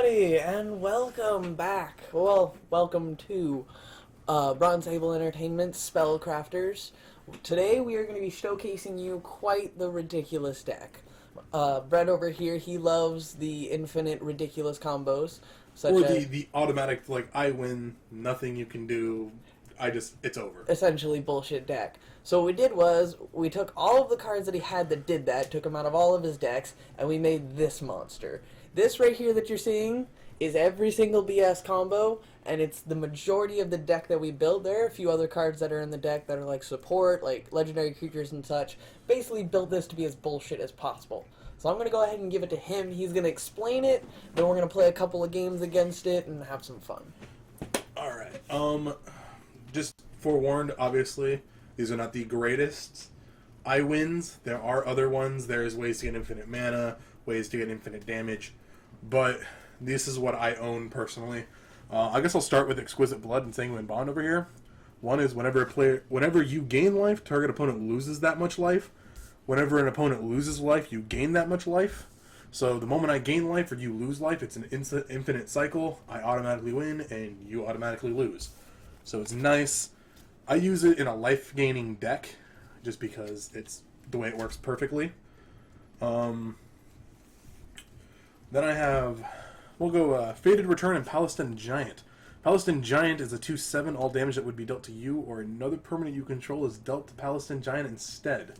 everybody, and welcome back. Well, welcome to Bronze Table Entertainment's Spellcrafters. Today we are going to be showcasing you quite the ridiculous deck. Brett over here, he loves the infinite ridiculous combos. Or the automatic, like, I win, nothing you can do, it's over. Essentially bullshit deck. So what we did was, we took all of the cards that he had that did that, took them out of all of his decks, and we made this monster. This right here that you're seeing is every single BS combo, and it's the majority of the deck that we built. There are a few other cards that are in the deck that are like support, like legendary creatures and such. Basically built this to be as bullshit as possible. So I'm going to go ahead and give it to him. He's going to explain it, then we're going to play a couple of games against it and have some fun. Alright, just forewarned, obviously, these are not the greatest I-wins. There are other ones. There's ways to get infinite mana, ways to get infinite damage, but this is what I own personally. I guess I'll start with Exquisite Blood and Sanguine Bond over here. One is whenever you gain life, target opponent loses that much life. Whenever an opponent loses life, you gain that much life. So the moment I gain life or you lose life, it's an infinite cycle. I automatically win and you automatically lose. So it's nice. I use it in a life-gaining deck just because it's the way it works perfectly. Then I have, we'll go Faded Return and Palestine Giant. Palestine Giant is a 2/7. All damage that would be dealt to you or another permanent you control is dealt to Palestine Giant instead.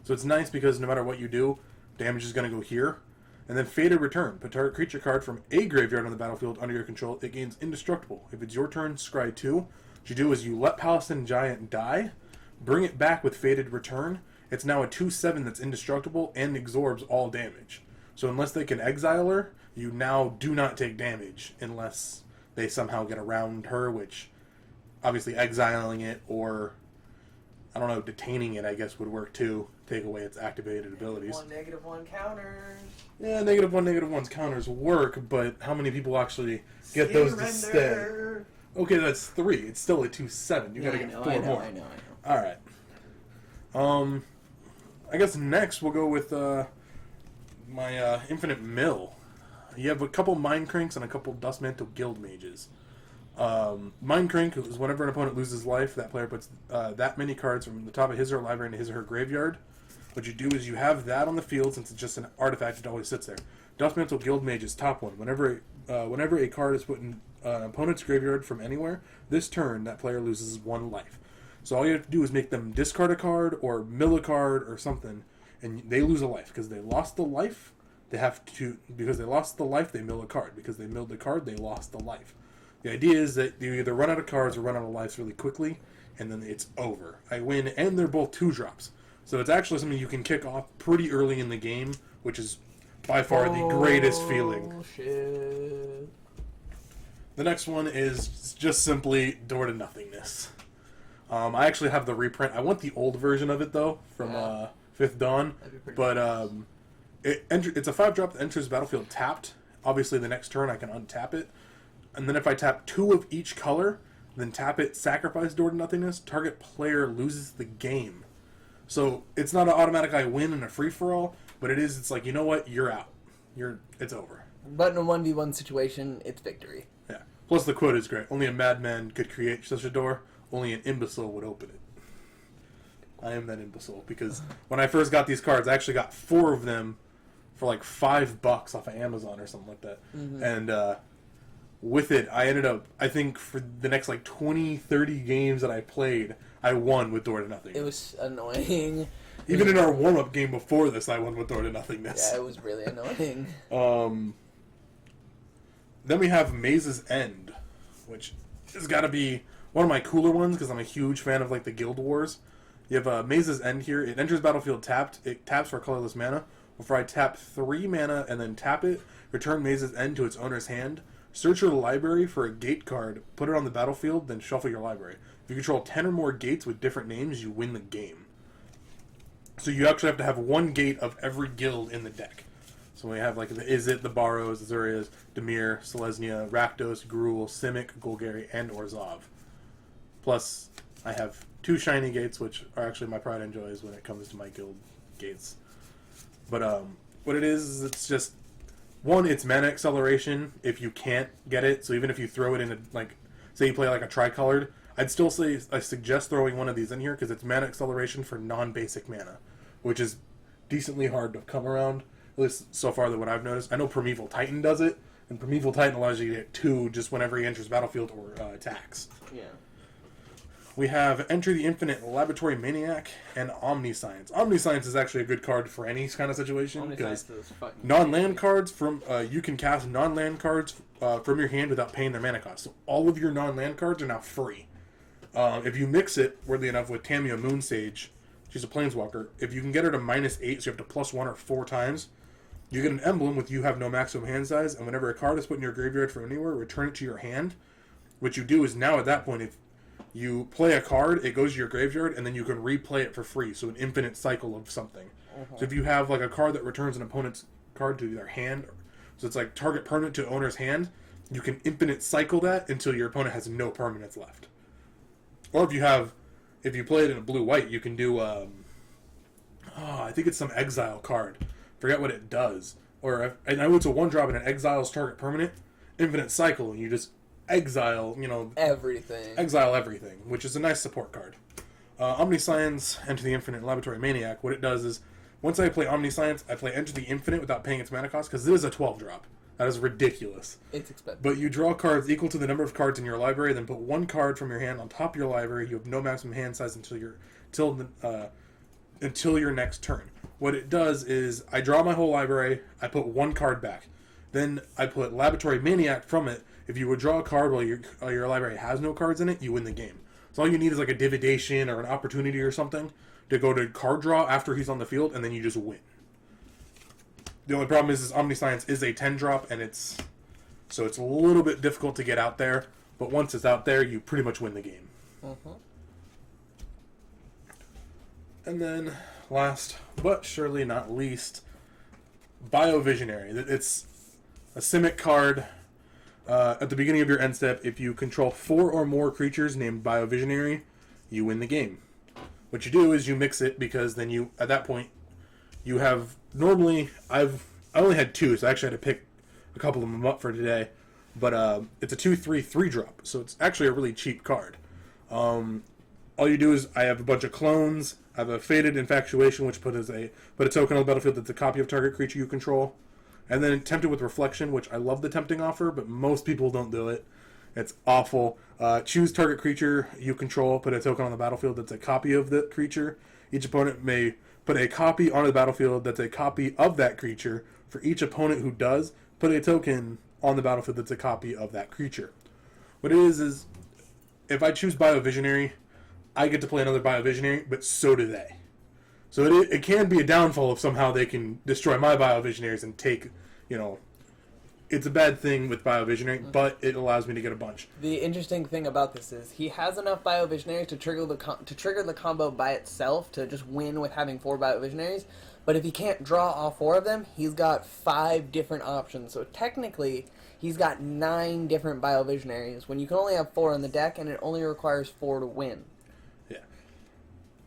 So it's nice because no matter what you do, damage is going to go here. And then Faded Return. Put target creature card from a graveyard on the battlefield under your control. It gains indestructible. If it's your turn, scry 2. What you do is you let Palestine Giant die, bring it back with Faded Return. It's now a 2/7 that's indestructible and absorbs all damage. So unless they can exile her, you now do not take damage unless they somehow get around her, which obviously exiling it or, I don't know, detaining it I guess would work too. Take away its activated abilities. -1 counters. Yeah, -1/-1's counters work, but how many people actually get those to stay? Okay, that's 3. It's still a 2/7. You gotta get 4 more. I know. Alright. I guess next we'll go with my Infinite Mill. You have a couple Mind Cranks and a couple Dustmantle Guild Mages. Mind Crank is whenever an opponent loses life, that player puts that many cards from the top of his or her library into his or her graveyard. What you do is you have that on the field, since it's just an artifact, it always sits there. Dustmantle Guild Mage is top one. Whenever a card is put in an opponent's graveyard from anywhere, this turn that player loses 1 life. So all you have to do is make them discard a card or mill a card or something, and they lose a life. Because they lost the life, they mill a card. Because they milled the card, they lost the life. The idea is that you either run out of cards or run out of lives really quickly, and then it's over. I win, and they're both 2-drops. So it's actually something you can kick off pretty early in the game, which is by far the greatest feeling. Shit. The next one is just simply Door to Nothingness. I actually have the reprint. I want the old version of it, though, from 5th Dawn. But it's a 5-drop that enters the battlefield tapped. Obviously, the next turn I can untap it. And then if I tap 2 of each color, then tap it, sacrifice Door to Nothingness, target player loses the game. So it's not an automatic I win in a free-for-all, but it's like, you know what, you're out. It's over. But in a 1v1 situation, it's victory. Yeah. Plus the quote is great. Only a madman could create such a door. Only an imbecile would open it. I am that imbecile, because when I first got these cards, I actually got 4 of them for like $5 off of Amazon or something like that. Mm-hmm. And with it, I ended up, I think for the next like 20, 30 games that I played, I won with Door to Nothingness. It was annoying. Even in our warm-up game before this, I won with Door to Nothingness. Yeah, it was really annoying. Then we have Maze's End, which has got to be one of my cooler ones because I'm a huge fan of like the Guild Wars. You have Maze's End here. It enters battlefield tapped. It taps for colorless mana. Before I tap 3 mana and then tap it, return Maze's End to its owner's hand. Search your library for a gate card, put it on the battlefield, then shuffle your library. If you control 10 or more gates with different names, you win the game. So you actually have to have 1 gate of every guild in the deck. So we have like the Izzet, the Barrows, Azurias, Dimir, Selesnya, Rakdos, Gruul, Simic, Golgari, and Orzhov. Plus, I have 2 shiny gates, which are actually my pride and joys when it comes to my guild gates. But what it is it's just one, it's mana acceleration if you can't get it. So even if you throw it in, like, say you play like a tricolored, I'd still say I suggest throwing one of these in here because it's mana acceleration for non-basic mana, which is decently hard to come around. At least so far that what I've noticed. I know Primeval Titan does it, and Primeval Titan allows you to get 2 just whenever he enters battlefield or attacks. Yeah. We have Enter the Infinite, Laboratory Maniac, and Omniscience. Omniscience is actually a good card for any kind of situation because non-land cards from you can cast non-land cards from your hand without paying their mana cost. So all of your non-land cards are now free. If you mix it, weirdly enough, with Tamia Moonsage, she's a Planeswalker. If you can get her to -8, so you have to +1 or 4 times, you get an emblem with you have no maximum hand size, and whenever a card is put in your graveyard from anywhere, return it to your hand. What you do is now at that point, if you play a card, it goes to your graveyard, and then you can replay it for free, so an infinite cycle of something. So if you have like a card that returns an opponent's card to their hand, so it's like target permanent to owner's hand, you can infinite cycle that until your opponent has no permanents left. Or if you play it in a blue-white, you can do, I think it's some exile card. Forget what it does. I know it's a 1-drop and it exiles target permanent, infinite cycle, and you just exile, exile everything, which is a nice support card. Omniscience, Enter the Infinite, Laboratory Maniac, what it does is, once I play Omniscience, I play Enter the Infinite without paying its mana cost, because it is a 12-drop. That is ridiculous. It's expensive. But you draw cards equal to the number of cards in your library, then put 1 card from your hand on top of your library. You have no maximum hand size until your next turn. What it does is, I draw my whole library, I put 1 card back. Then I put Laboratory Maniac from it. If you would draw a card while your library has no cards in it, you win the game. So all you need is like a dividation or an opportunity or something to go to card draw after he's on the field, and then you just win. The only problem is Omniscience is a 10-drop, and it's a little bit difficult to get out there. But once it's out there, you pretty much win the game. And then, last but surely not least, Biovisionary. It's a Simic card. At the beginning of your end step, if you control 4 or more creatures named Biovisionary, you win the game. What you do is you mix it, because then at that point, you have, normally, I only had 2, so I actually had to pick a couple of them up for today, but it's a 2/3 3-drop, so it's actually a really cheap card. All you do is, I have a bunch of clones, I have a Faded Infatuation, which put a token on the battlefield that's a copy of target creature you control, and then Tempted with Reflection, which I love the tempting offer, but most people don't do it. It's awful. Choose target creature you control, put a token on the battlefield that's a copy of the creature. Each opponent may put a copy onto the battlefield that's a copy of that creature. For each opponent who does, put a token on the battlefield that's a copy of that creature. What it is if I choose Biovisionary, I get to play another Biovisionary, but so do they. So it can be a downfall if somehow they can destroy my Biovisionaries and take, it's a bad thing with Biovisionary, but it allows me to get a bunch. The interesting thing about this is he has enough Biovisionaries to trigger the combo by itself to just win with having 4 Biovisionaries. But if he can't draw all 4 of them, he's got 5 different options. So technically, he's got 9 different Biovisionaries when you can only have 4 in the deck, and it only requires 4 to win. Yeah.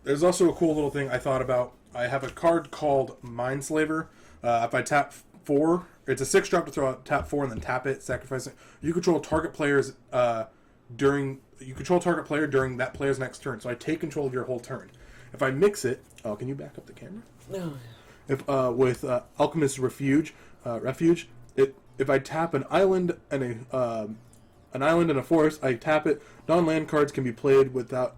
There's also a cool little thing I thought about. I have a card called Mindslaver. If I tap 4, it's a 6-drop to throw out, tap 4, and then tap it, sacrifice it. You control target players during that player's next turn. So I take control of your whole turn. If I mix it, can you back up the camera? No. If with Alchemist's Refuge, if I tap an island and a forest, I tap it. Non-land cards can be played without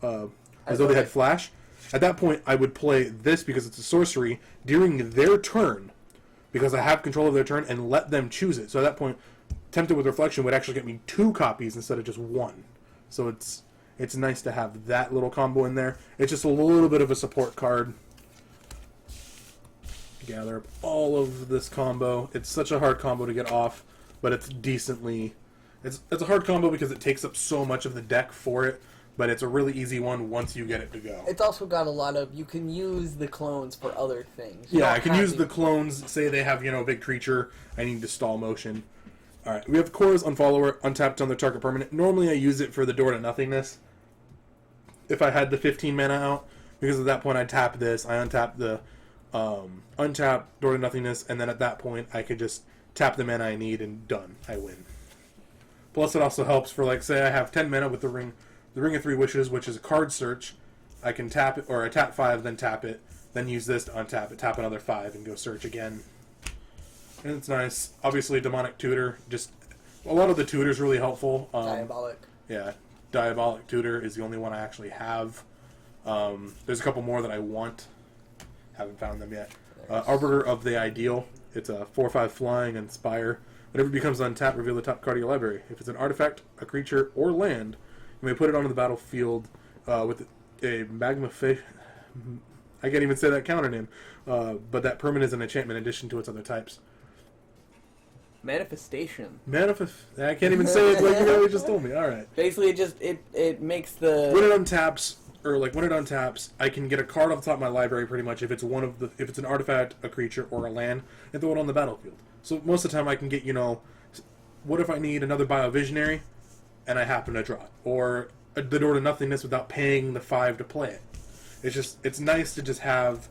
as though they had flash. At that point, I would play this because it's a sorcery during their turn, because I have control of their turn, and let them choose it. So at that point, Tempted with Reflection would actually get me 2 copies instead of just 1. So it's nice to have that little combo in there. It's just a little bit of a support card. Gather up all of this combo. It's such a hard combo to get off, but it's decently... It's a hard combo because it takes up so much of the deck for it, but it's a really easy one once you get it to go. It's also got a lot of... You can use the clones for other things. Yeah, I can use the clones. Say they have, a big creature. I need to stall motion. Alright, we have Korra's Unfollower, untapped on the target permanent. Normally I use it for the Door to Nothingness. If I had the 15 mana out, because at that point I tap this, I untap the untap Door to Nothingness, and then at that point I could just tap the mana I need, and done. I win. Plus, it also helps for, like, say I have 10 mana with the Ring of Three Wishes, which is a card search. I can tap it, or I tap 5, then tap it, then use this to untap it, tap another 5, and go search again. And it's nice. Obviously, Demonic Tutor, just a lot of the tutors really helpful. Diabolic. Yeah, Diabolic Tutor is the only one I actually have. There's a couple more that I want. Haven't found them yet. Arbiter of the Ideal. It's a 4/5 flying, Inspire. Whenever it becomes untapped, reveal the top card of your library. If it's an artifact, a creature, or land, you may put it onto the battlefield with a magma fish. I can't even say that counter name. But that permanent is an enchantment in addition to its other types. Manifestation. I can't even say it like you really just told me. All right. Basically, it makes the when it untaps, I can get a card off the top of my library pretty much if it's an artifact, a creature, or a land, and throw it on the battlefield. So most of the time I can get, what if I need another Biovisionary, and I happen to draw it, or the Door to Nothingness without paying the 5 to play it. It's nice to just have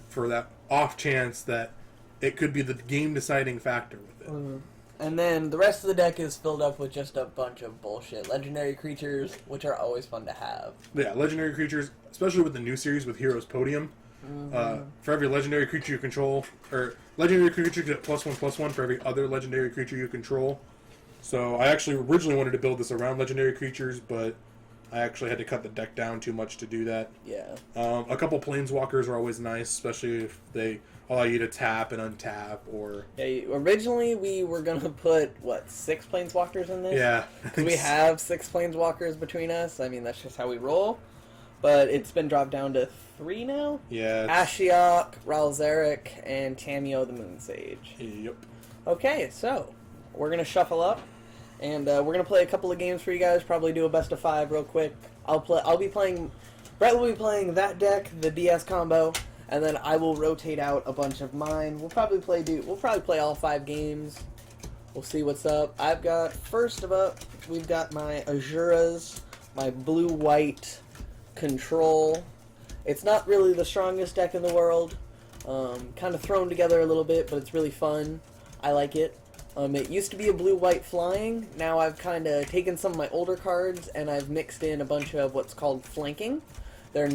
for that off chance that it could be the game deciding factor with it. Mm-hmm. And then the rest of the deck is filled up with just a bunch of bullshit. Legendary creatures, which are always fun to have. Yeah, legendary creatures, especially with the new series with Heroes Podium. For every legendary creature you control, or legendary creature get +1/+1 for every other legendary creature you control. So I actually originally wanted to build this around legendary creatures, but I actually had to cut the deck down too much to do that. Yeah. A couple planeswalkers are always nice, especially if they allow you to tap and untap, or... Yeah, originally we were going to put, 6 planeswalkers in this? Yeah. Because we have 6 planeswalkers between us. I mean, that's just how we roll. But it's been dropped down to 3 now? Yeah. Ashiok, Ralzeric, and Tamio the Moonsage. Yep. Okay, so we're going to shuffle up. And we're going to play a couple of games for you guys. Probably do a best of 5 real quick. I'll be playing... Brett will be playing that deck, the BS combo. And then I will rotate out a bunch of mine. We'll probably play all 5 games. We'll see what's up. I've got, first of all, we've got my Azuras, my blue-white control. It's not really the strongest deck in the world. Kind of thrown together a little bit, but it's really fun. I like it. It used to be a blue-white flying. Now I've kind of taken some of my older cards and I've mixed in a bunch of what's called flanking. They're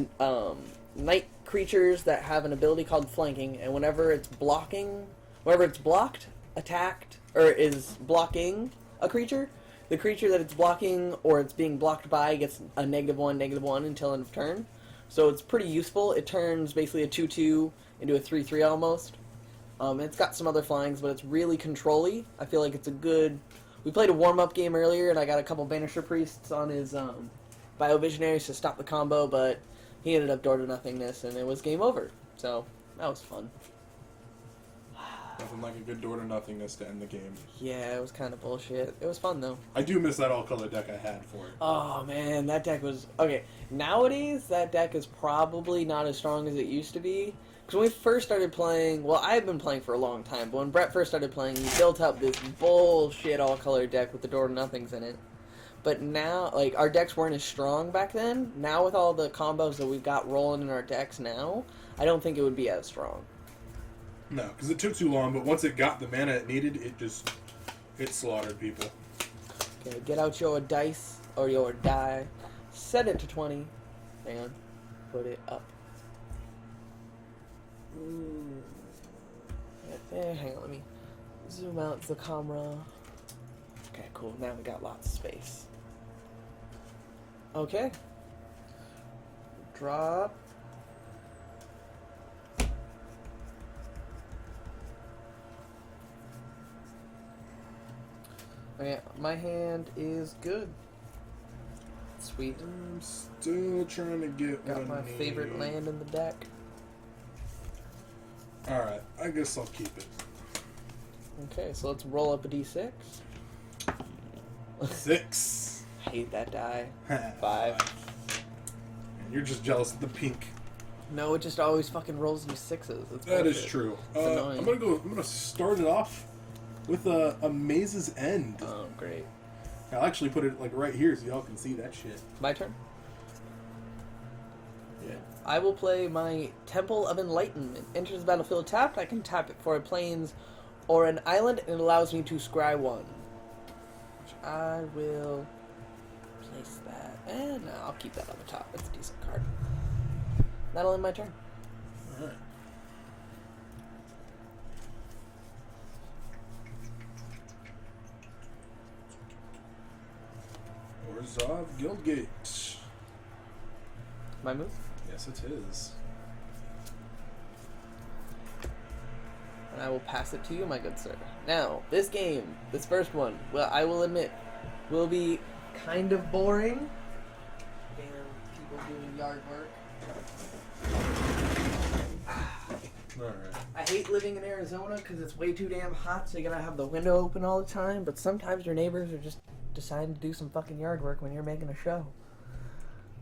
night creatures that have an ability called flanking, and whenever it's blocked, attacked, or is blocking a creature, the creature that it's blocking or it's being blocked by gets a -1/-1 until end of turn. So it's pretty useful. It turns basically a 2/2 into a 3/3 almost. It's got some other flyings, but it's really control-y. I feel like it's a good... We played a warm-up game earlier, and I got a couple Banisher Priests on his Biovisionaries to stop the combo, but he ended up Door to Nothingness, and it was game over. So, that was fun. Nothing like a good Door to Nothingness to end the game. Yeah, it was kind of bullshit. It was fun, though. I do miss that all-color deck I had for it. Oh, man, that deck was... Okay, nowadays, that deck is probably not as strong as it used to be. Because when we first started playing... Well, I've been playing for a long time, but when Brett first started playing, he built up this bullshit all-color deck with the Door to Nothings in it. But now, like, our decks weren't as strong back then. Now, with all the combos that we've got rolling in our decks now, I don't think it would be as strong. No, because it took too long, but once it got the mana it needed, it slaughtered people. Okay, get out your dice, or your die. Set it to 20. Hang on. Put it up. Right there. Hang on, let me zoom out the camera. Okay, cool. Now we got lots of space. Okay. Drop. Okay, my hand is good. Sweet. I'm still trying to get Got what my I need. favorite land in the deck. Alright, I guess I'll keep it. Okay, so let's roll up a d6. 6. Hate that die. 5. And you're just jealous of the pink. No, it just always fucking rolls into 6s. It's That is bullshit. true. It's annoying. I'm gonna start it off with a Maze's End. Oh, great. I'll actually put it like right here so y'all can see that shit. My turn. Yeah. I will play my Temple of Enlightenment. Enters the battlefield tapped. I can tap it for a plains or an island, and it allows me to scry 1. Which I will place that. And no, I'll keep that on the top. It's a decent card. That'll end my turn. Alright. Orzhov Guildgate. My move? Yes, it is. And I will pass it to you, my good sir. Now, this game, this first one, well, I will admit, will be kind of boring. Damn, people doing yard work. Alright. I hate living in Arizona because it's way too damn hot, so you gotta have the window open all the time, but sometimes your neighbors are just deciding to do some fucking yard work when you're making a show.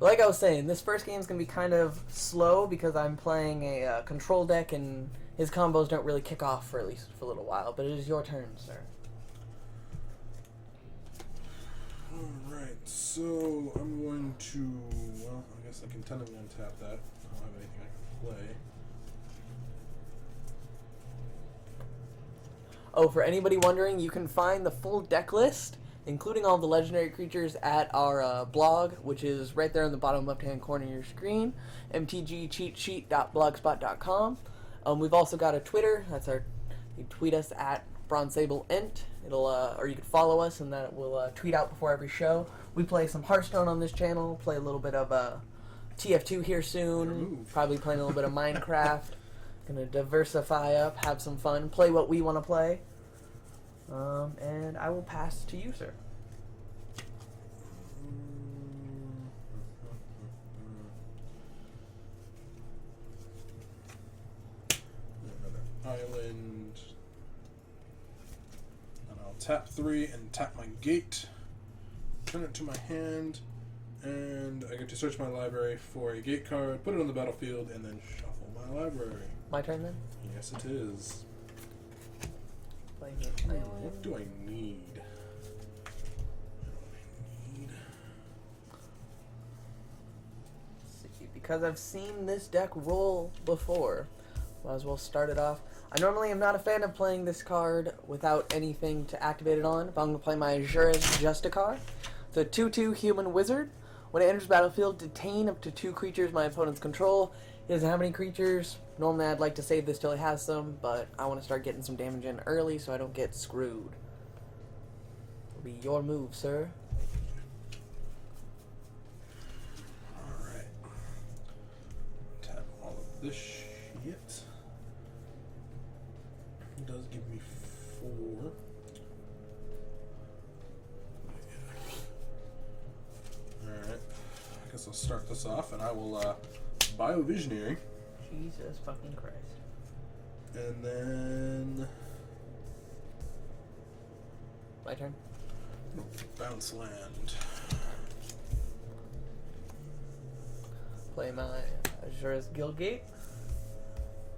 Like I was saying, this first game is going to be kind of slow because I'm playing a control deck and his combos don't really kick off for at least for a little while, but it is your turn, sir. Alright, so I'm going to, well, I guess I can tentatively untap that. I don't have anything I can play. Oh, for anybody wondering, you can find the full deck list, including all the legendary creatures, at our blog, which is right there in the bottom left-hand corner of your screen, mtgcheatsheet.blogspot.com. We've also got a Twitter. That's our. You tweet us at BronzeSableInt. It'll or you can follow us, and that will tweet out before every show. We play some Hearthstone on this channel. Play a little bit of TF2 here soon. Probably playing a little bit of Minecraft. Gonna diversify up, have some fun, play what we want to play. And I will pass to you, sir. Another island. And I'll tap 3 and tap my gate. Turn it to my hand. And I get to search my library for a gate card, put it on the battlefield, and then shuffle my library. My turn then? Yes, it is. Playing an island. What do I need? Let's see, because I've seen this deck roll before, might as well start it off. I normally am not a fan of playing this card without anything to activate it on, but I'm going to play my Justicar. It's a 2/2 human wizard. When it enters battlefield, detain up to 2 creatures my opponent's control. He doesn't have any creatures. Normally I'd like to save this till he has some, but I want to start getting some damage in early so I don't get screwed. It'll be your move, sir. Alright. Tap all of this shit. It does give me 4. Alright. I guess I'll start this off and I will Biovisionary. Jesus fucking Christ. And then My turn. bounce land. Play my Azura's Guildgate.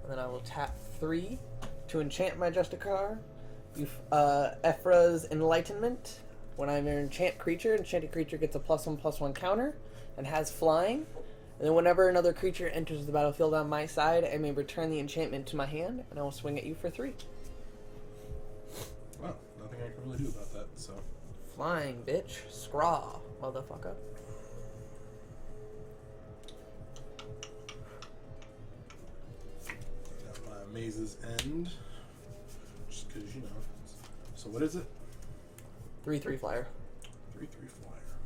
And then I will tap 3 to enchant my Justicar. Ephra's Enlightenment. When I'm an enchanted creature gets a +1/+1 counter and has flying. And then whenever another creature enters the battlefield on my side, I may return the enchantment to my hand, and I will swing at you for 3. Well, nothing I can really do about that, so. Flying, bitch. Scraw, motherfucker. At my Maze's End. Just because, you know. So what is it? 3/3 flyer. 3/3 flyer.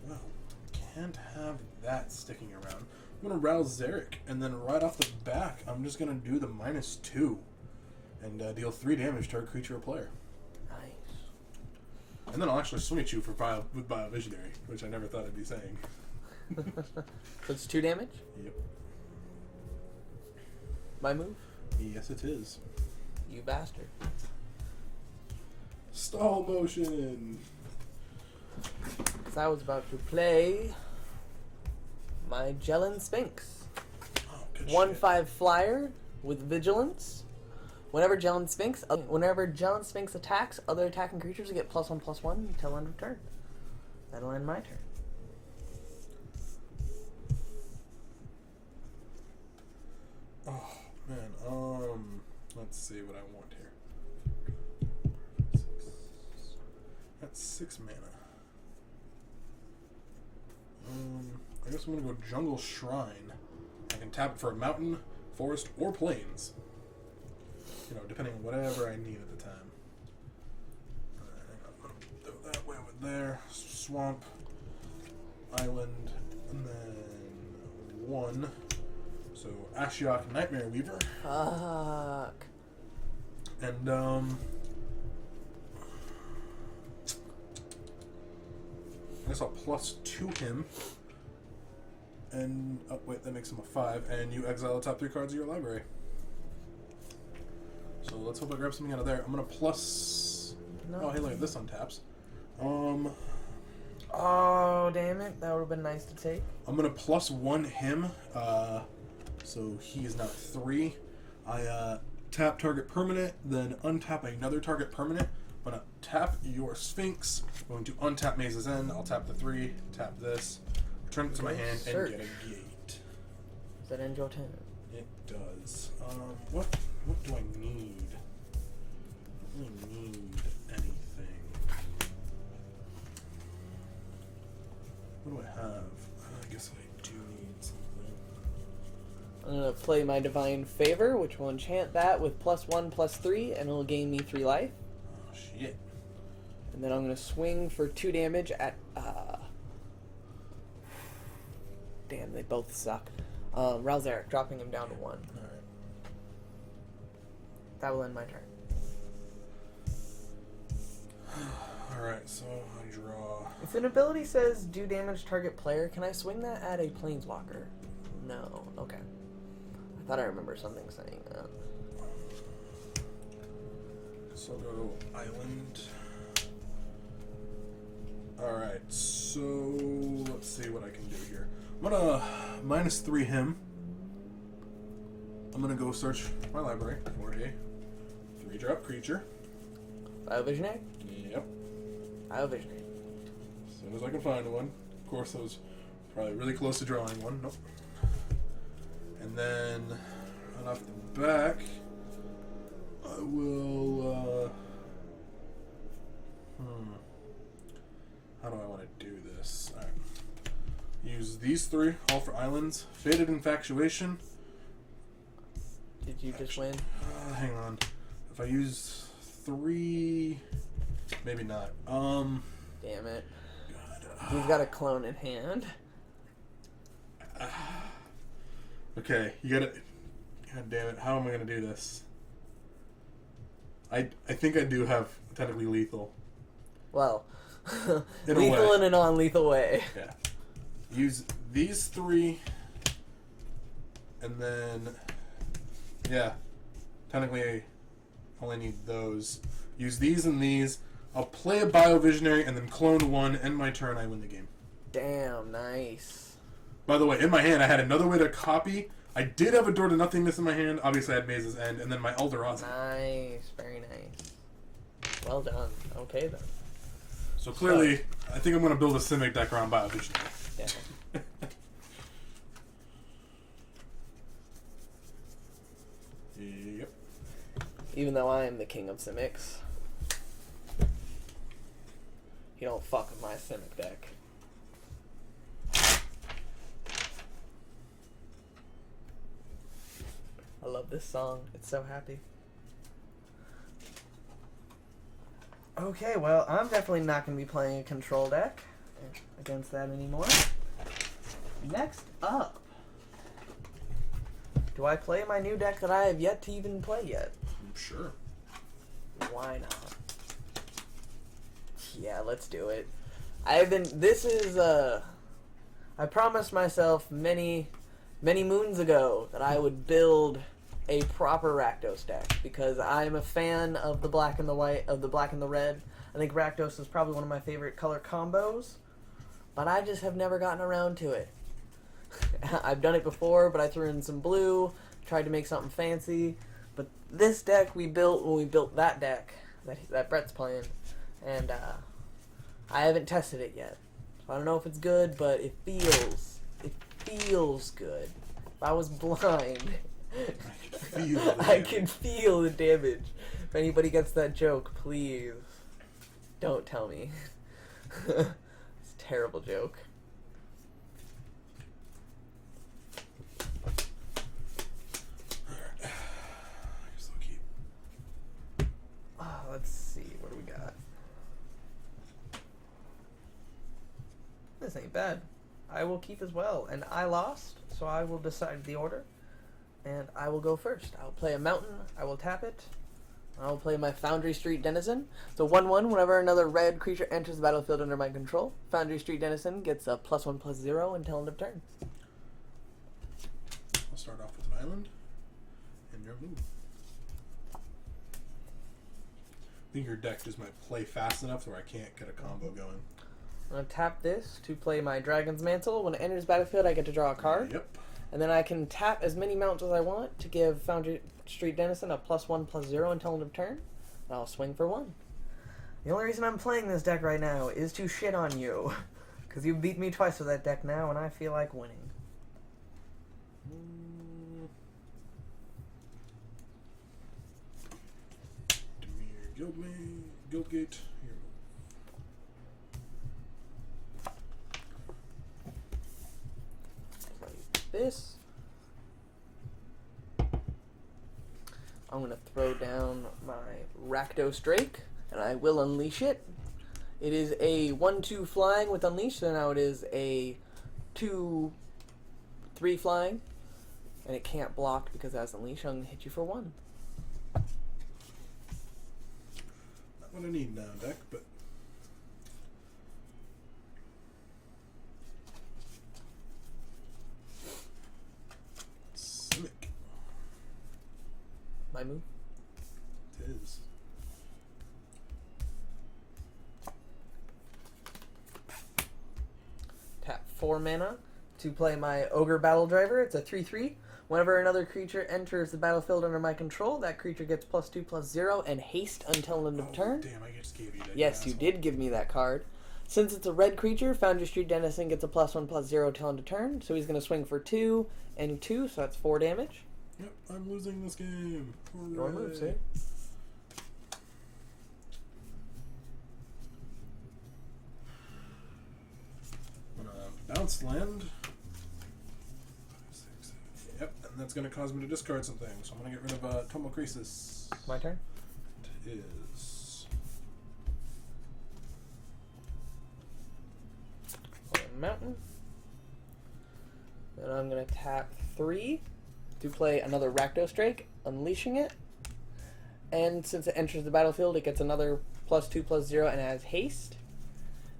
Well, can't have that sticking around. I'm going to rouse Zarek, and then right off the back, I'm just going to do the -2 and deal 3 damage to our creature or player. Nice. And then I'll actually swing at you for with Biovisionary, which I never thought I'd be saying. So it's 2 damage? Yep. My move? Yes, it is. You bastard. Stall motion! Because I was about to play my Jellin Sphinx. Oh, good 1/5 flyer with vigilance. Whenever Jellin Sphinx attacks, other attacking creatures get +1/+1 until end of turn. That'll end my turn. Oh man, let's Let's see what I want here. That's 6 mana. I guess I'm gonna go Jungle Shrine. I can tap it for a mountain, forest, or plains. You know, depending on whatever I need at the time. I'm gonna throw that way with there. Swamp, island, and then 1. So Ashiok Nightmare Weaver. Fuck. And I guess I'll +2 him. And oh wait, that makes him a 5. And you exile the top 3 cards of your library. So let's hope I grab something out of there. I'm gonna plus. No. Oh hey, look at this untaps. Oh damn it! That would have been nice to take. I'm gonna +1 him. So he is now 3. I tap target permanent, then untap another target permanent. I'm gonna tap your Sphinx. I'm going to untap Maze's End. I'll tap the 3, tap this, return it to my hand, and get a gate. Does that end your turn? It does. What do I need? I don't really need anything. What do I have? I guess I do need something. I'm gonna play my Divine Favor, which will enchant that with +1/+3, and it'll gain me 3 life. Oh shit. And then I'm gonna swing for 2 damage at damn, they both suck. Ralzeric, dropping him down to 1. Alright. That will end my turn. Alright, so I draw. If an ability says do damage target player, can I swing that at a planeswalker? No. Okay. I thought I remember something saying that. So I'll go island. Alright, so let's see what I can do here. I'm gonna -3 him. I'm gonna go search my library for a 3-drop creature. Biovisionary? Yep. Biovisionary. As soon as I can find one. Of course, I was probably really close to drawing one. Nope. And then, right off the back, I will, how do I want to do this? Alright. Use these 3, all for islands. Faded Infatuation. Did you just win? Hang on. If I use 3, maybe not. Damn it. God. He's got a clone in hand. Okay, you gotta. God damn it! How am I gonna do this? I think I do have technically lethal. Well, In a lethal way. in a non-lethal way. Yeah. Use these 3, and then yeah, technically I only need those. Use these and these. I'll play a Biovisionary and then clone 1. End my turn. I win the game. Damn, nice. By the way, in my hand, I had another way to copy. I did have a Door to Nothingness in my hand. Obviously, I had Maze's End, and then my Eldorazzi. Nice, very nice. Well done. Okay then. So clearly, I think I'm going to build a Simic deck around Biovisionary. Yeah. Yep. Even though I am the king of Simics, you don't fuck with my Simic deck. I love this song. It's so happy. Okay, well, I'm definitely not going to be playing a control deck against that anymore. Next up, do I play my new deck that I have yet to even play yet? Sure. Why not? Yeah, let's do it. I promised myself many moons ago that I would build a proper Rakdos deck because I'm a fan of the black and the white, of the black and the red. I think Rakdos is probably one of my favorite color combos, but I just have never gotten around to it. I've done it before, but I threw in some blue, tried to make something fancy, but this deck we built when we built that deck that Brett's playing, and I haven't tested it yet. So I don't know if it's good, but it feels good. If I was blind I can feel the damage. If anybody gets that joke, please don't tell me. It's a terrible joke. Let's see, what do we got? This ain't bad. I will keep as well, and I lost, so I will decide the order, and I will go first. I'll play a mountain, I will tap it, I will play my Foundry Street Denizen. So 1/1, whenever another red creature enters the battlefield under my control, Foundry Street Denizen gets a +1/+0 until end of turn. I'll start off with an island, and your move. I think your deck just might play fast enough where I can't get a combo going. I'm going to tap this to play my Dragon's Mantle. When it enters the battlefield, I get to draw a card. Yep. And then I can tap as many mounts as I want to give Foundry Street Denizen a +1/+0 until end of turn. And I'll swing for 1. The only reason I'm playing this deck right now is to shit on you. Because you beat me twice with that deck now, and I feel like winning. Guildgate. Here. Like this. I'm going to throw down my Rakdos Drake, and I will unleash it. It is a 1/2 flying with unleash, so now it is a 2/3 flying, and it can't block because it has unleash. I'm going to hit you for 1. What I need now, deck, but Simic. My move. It is. Tap 4 mana to play my Ogre Battle Driver. It's a 3/3. Whenever another creature enters the battlefield under my control, that creature gets +2/+0 and haste until end of turn. Damn, I just gave you that. Yes, you did give me that card. Since it's a red creature, Foundry Street Denizen gets a +1/+0 till end of turn. So he's going to swing for 2 and 2, so that's 4 damage. Yep, I'm losing this game. Your move, see? I'm gonna bounce land. Yep, and that's going to cause me to discard something. So I'm going to get rid of Tomocrasis. My turn? It is. Play a mountain. Then I'm going to tap 3 to play another Rakdos Drake, unleashing it. And since it enters the battlefield, it gets another +2/+0 and has haste.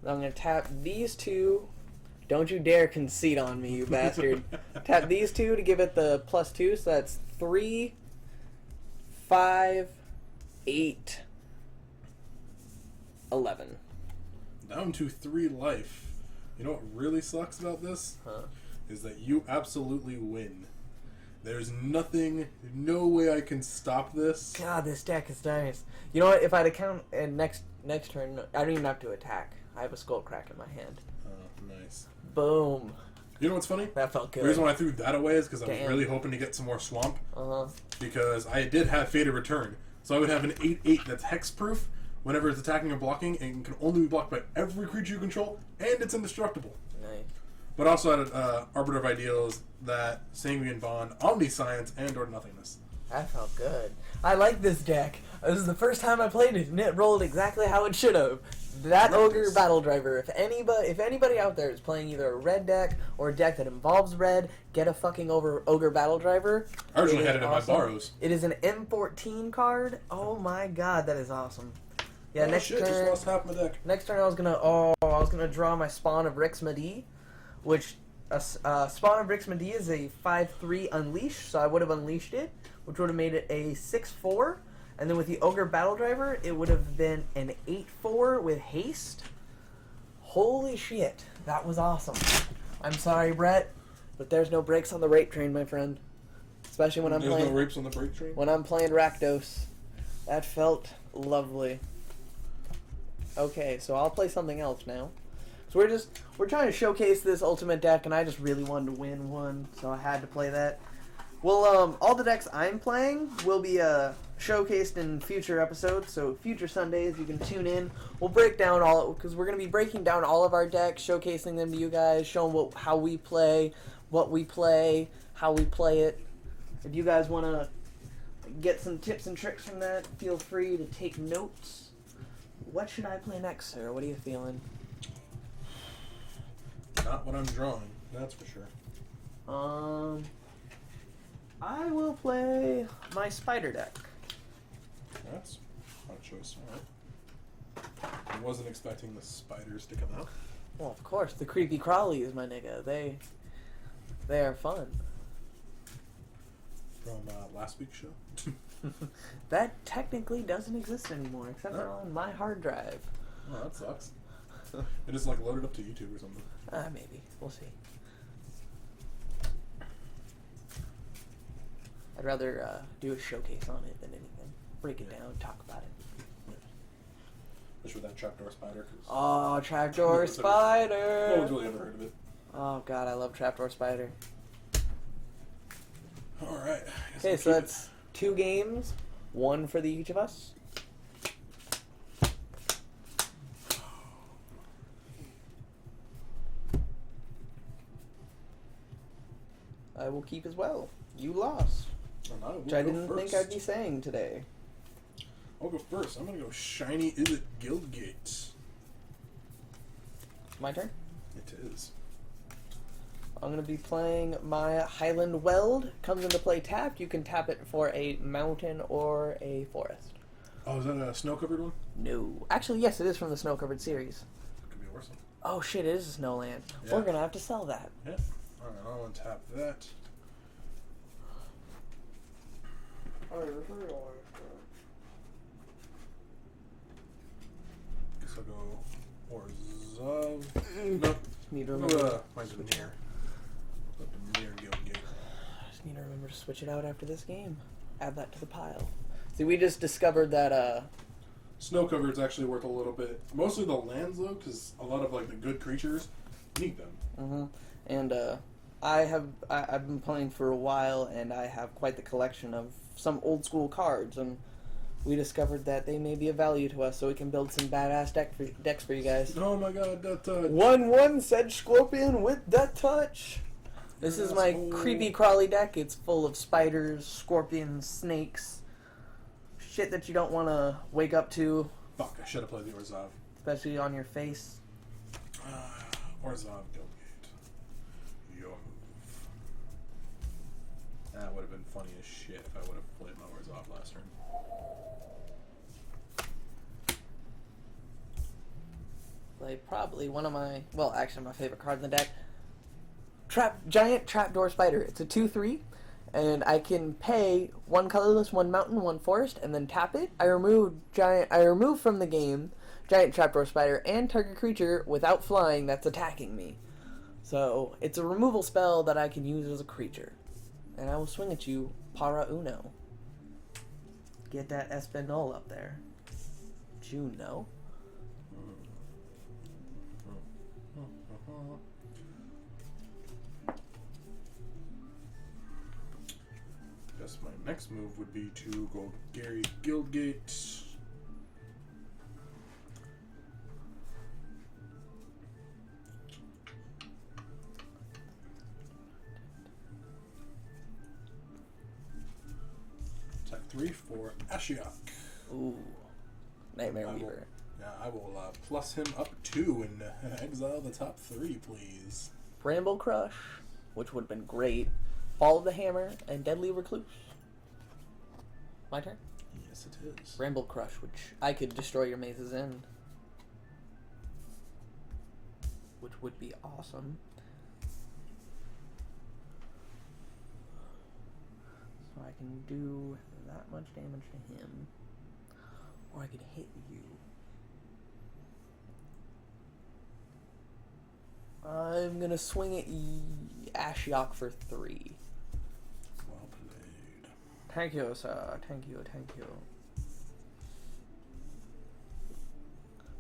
Then I'm going to tap these 2. Don't you dare concede on me, you bastard. Tap these 2 to give it the +2, so that's 3, 5, 8, 11. Down to 3 life. You know what really sucks about this? Huh? Is that you absolutely win. There's nothing, no way I can stop this. God, this deck is nice. You know what? If I'd account next turn, I don't even have to attack. I have a Skullcrack in my hand. Oh, nice. Boom. You know what's funny? That felt good. The reason why I threw that away is because I was Damn. really hoping to get some more swamp. Uh-huh. Because I did have Fated Return. So I would have an 8/8 that's hexproof whenever it's attacking or blocking, and can only be blocked by every creature you control, and it's indestructible. Nice. But also had Arbiter of Ideals, that Sanguine Bond, Omniscience, and or Nothingness. That felt good. I like this deck. This is the first time I played it, and it rolled exactly how it should have. That Ogre Battle Driver. If anybody out there is playing either a red deck or a deck that involves red, get a fucking Ogre Battle Driver. I originally had it in awesome. my borrows. It is an M14 card. Oh my god, that is awesome. Yeah, Oh next shit, turn. just lost half my deck. Next turn, I was gonna draw my Spawn of Rixmadi, which Spawn of Rixmadi is a 5/3 unleash, so I would have unleashed it, which would have made it a 6/4. And then with the Ogre Battle Driver, it would have been an 8/4 with haste. Holy shit, that was awesome. I'm sorry, Brett, but there's no brakes on the rape train, my friend. Especially when I'm There's playing. no rapes on the break train? When I'm playing Rakdos. That felt lovely. Okay, so I'll play something else now. So we're trying to showcase this ultimate deck, and I just really wanted to win one, so I had to play that. Well, all the decks I'm playing will be showcased in future episodes. So future Sundays, you can tune in. We'll break down because we're gonna be breaking down all of our decks, showcasing them to you guys, showing how we play, what we play, how we play it. If you guys wanna get some tips and tricks from that, feel free to take notes. What should I play next, sir? What are you feeling? Not what I'm drawing, that's for sure. I will play my spider deck. That's not a choice. Alright. I wasn't expecting the spiders to come out. Well, of course, the creepy crawlies, my nigga. They are fun. From last week's show. That technically doesn't exist anymore, except for on my hard drive. Oh, that sucks. It just like loaded up to YouTube or something. Maybe. We'll see. I'd rather do a showcase on it than anything. Break it down, talk about it. Just with that trapdoor spider. Oh, trapdoor spider! No one's really ever heard of it. Oh god, I love trapdoor spider. Alright. Okay, so that's 2 games, 1 for each of us. I will keep as well. You lost. Which I didn't think I'd be saying today. I'll go first. I'm going to go shiny. Is it Guildgate? My turn? It is. I'm going to be playing my Highland Weld. Comes into play tapped. You can tap it for a mountain or a forest. Oh, is that a snow-covered one? No. Actually, yes, it is from the snow-covered series. Could be worse. Oh shit, it is a snowland. Yeah. We're going to have to sell that. Yeah. Alright, I'll untap that. Guess I'll go Orzhov. No. Need to remember. Mine's a near. Near Guildgate. Just need to remember to switch it out after this game. Add that to the pile. See, we just discovered that Snow covered's actually worth a little bit. Mostly the lands though, because a lot of like the good creatures need them. Mm-hmm. And I've been playing for a while, and I have quite the collection of some old school cards, and we discovered that they may be of value to us, so we can build some badass decks for you guys. Oh my god, that 1/1 Sedge Scorpion with Death Touch. This is my creepy crawly deck. It's full of spiders, scorpions, snakes, shit that you don't want to wake up to. Fuck, I should have played the Orzhov. Especially on your face. Orzhov Guildgate. Your move. That would have been funny as shit if I would have played my Orzhov last turn. Like, probably one of my, well, actually my favorite card in the deck. Giant Trapdoor Spider. It's a 2/3, and I can pay 1 colorless, 1 mountain, 1 forest, and then tap it. I remove from the game Giant Trapdoor Spider and target creature without flying that's attacking me. So it's a removal spell that I can use as a creature, and I will swing at you para uno. Get that Espinol up there. Juno. Guess my next move would be to go Gary Guildgate. Attack 3 for Ashiok. Ooh. Nightmare Weaver. I will plus him up 2 and exile the top 3, please. Bramble Crush, which would have been great. Fall of the Hammer, and Deadly Recluse. My turn? Yes, it is. Bramble Crush, which I could destroy your mazes in. Which would be awesome. So I can do that much damage to him. Or I could hit you. I'm gonna swing at Ashiok for 3. Well played. Thank you, sir. Thank you, thank you.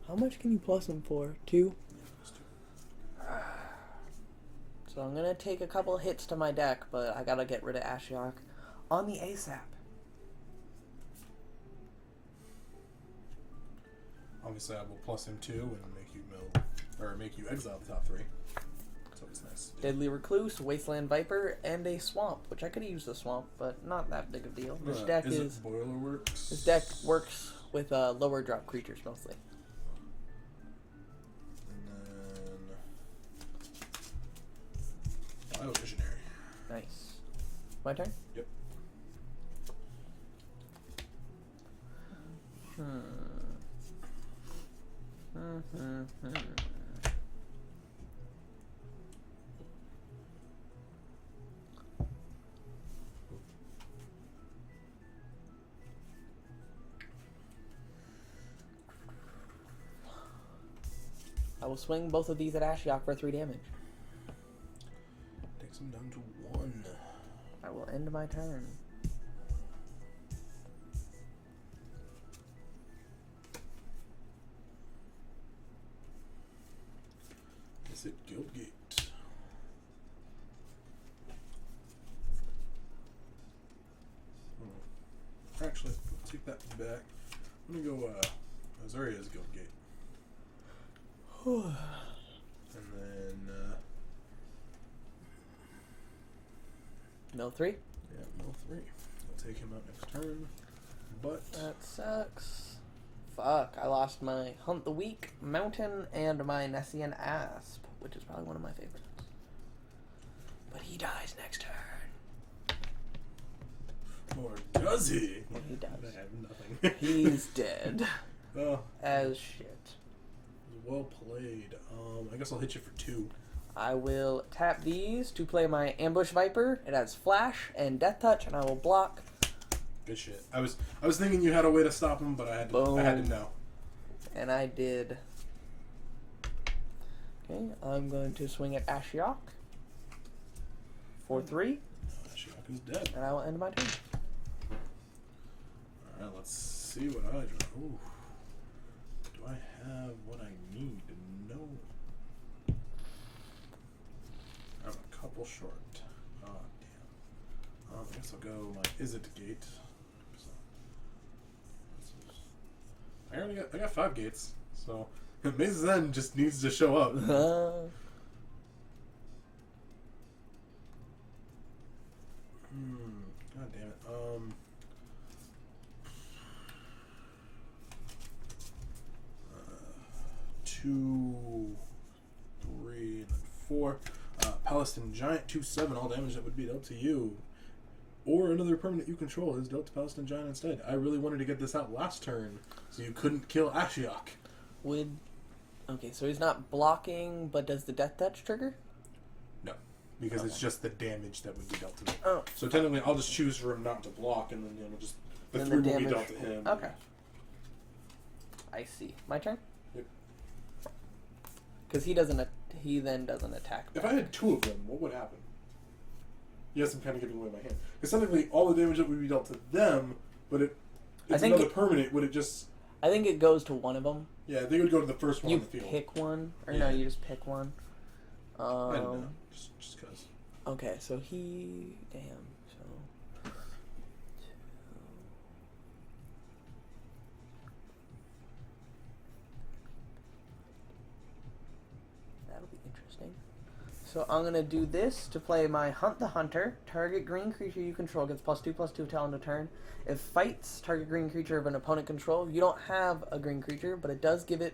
How much can you plus him for? 2? So So I'm gonna take a couple hits to my deck, but I gotta get rid of Ashiok on the ASAP. Obviously, I will plus him 2 and make you mill, or make you exile the top 3. It's always nice. Deadly Recluse, Wasteland Viper, and a Swamp, which I could use the Swamp, but not that big of a deal. This deck is it Boilerworks? This deck works with lower drop creatures mostly. And then Visionary. Nice. My turn? Yep. I will swing both of these at Ashiok for 3 damage. Takes him down to 1. I will end my turn. Is it Guildgate? Actually, take that back. I'm gonna go Azoria's Guildgate. And then Mill 3? yeah, mill 3. I'll take him out next turn. But That sucks. Fuck, I lost my Hunt the Weak, Mountain, and my Nessian Asp, which is probably one of my favorites. But he dies next turn. or does he? Yeah, he does. I have nothing. He's dead. Oh, As shit. well played. I guess I'll hit you for 2. I will tap these to play my Ambush Viper. It has Flash and Death Touch, and I will block. Good shit. I was thinking you had a way to stop him, but I had to know. And I did. Okay, I'm going to swing at Ashiok for 3, Ashiok is dead. and I will end my turn. Alright, let's see what I draw. Ooh. Do I have what I need? No. I'm a couple short. Oh, damn. I guess I'll go my Is It Gate. So, I got 5 gates, so Maze's End just needs to show up. God damn it. 2, 3, and 4. Palestine Giant, 2/7. All damage that would be dealt to you, or another permanent you control, is dealt to Palestine Giant instead. I really wanted to get this out last turn, so you couldn't kill Ashiok. Okay, so he's not blocking, but does the Death Touch trigger? No, because it's just the damage that would be dealt to me. Oh. So technically, I'll just choose for him not to block, and then just the Then 3 the will be damage- dealt to him. Okay. I see. My turn? Yep. Because he then doesn't attack If back. I had 2 of them, what would happen? Yes, I'm kind of giving away my hand. Because technically, all the damage that would be dealt to them, but it's another permanent. Would it just? I think it goes to one of them. Yeah, they would go to the first one You on the field. pick one, or Yeah. no, you just pick one. I don't know, just cause. Okay, so damn. So that'll be interesting. So I'm gonna do this to play my Hunt the Hunter. Target green creature you control gets +2/+2 till end of turn. If fights target green creature of an opponent control, you don't have a green creature, but it does it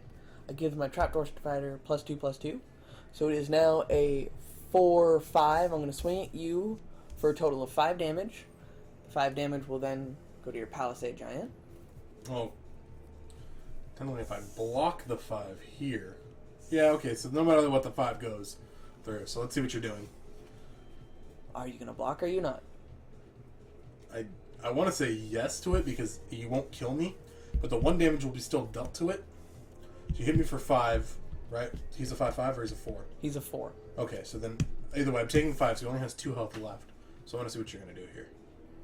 gives my Trapdoor Spider +2/+2. So it is now a 4/5. I'm gonna swing at you for a total of 5 damage. 5 damage will then go to your Palisade Giant. Well, technically, if I block the 5 here, yeah, okay. So no matter what, the 5 goes through. So let's see what you're doing. Are you gonna block or are you not? I want to say yes to it because you won't kill me, but the 1 damage will be still dealt to it. So you hit me for 5, right? He's a 5/5 or he's a 4? He's a 4. Okay, so then either way, I'm taking 5, so he only has 2 health left. So I want to see what you're gonna do here.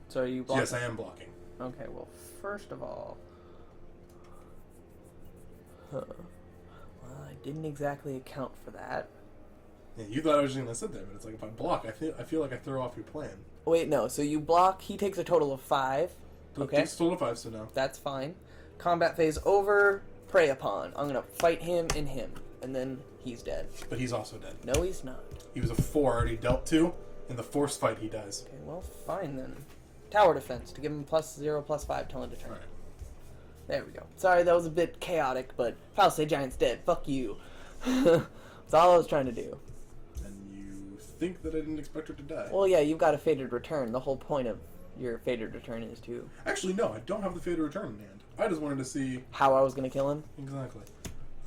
So are you blocking? Yes, I am blocking. Okay, well, first of all... Well, I didn't exactly account for that. Yeah, you thought I was just gonna sit there, but it's like if I block, I feel like I throw off your plan. Wait, no. So you block. He takes a total of 5. Okay. Takes a total of 5, so no. That's fine. Combat phase over. Prey upon. I'm gonna fight him and him, and then he's dead. But he's also dead. No, he's not. He was a 4 already dealt to. In the force fight, he dies. Okay, well, fine then. Tower defense to give him +0/+5 till end of turn. All right. There we go. Sorry, that was a bit chaotic, but Palisade Giant's dead. Fuck you. That's all I was trying to do. And you think that I didn't expect her to die? Well, yeah, you've got a Fated Return. The whole point of your Fated Return is to... Actually, no, I don't have the Fated Return in hand. I just wanted to see... how I was going to kill him? Exactly.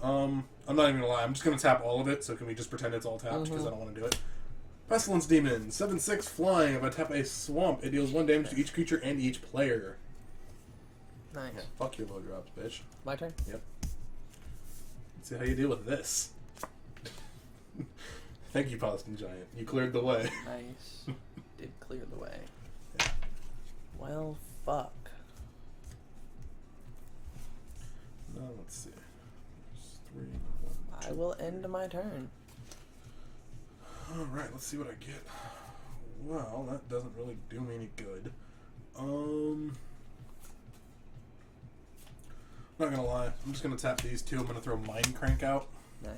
I'm not even going to lie. I'm just going to tap all of it, so can we just pretend it's all tapped? Because I don't want to do it. Pestilence Demon, 7/6 flying. If I tap a swamp, it deals 1 damage to each creature and each player. Nice. Yeah, fuck your low drops, bitch. My turn? Yep. Let's see how you deal with this. Thank you, Palestine Giant. You cleared the way. Nice. Did clear the way. Yeah. Well, fuck. Now, let's see. There's 3, 1, 2. I will end my turn. Alright, let's see what I get. Well, that doesn't really do me any good. Not gonna lie, I'm just gonna tap these 2. I'm gonna throw Mind Crank out. Nice.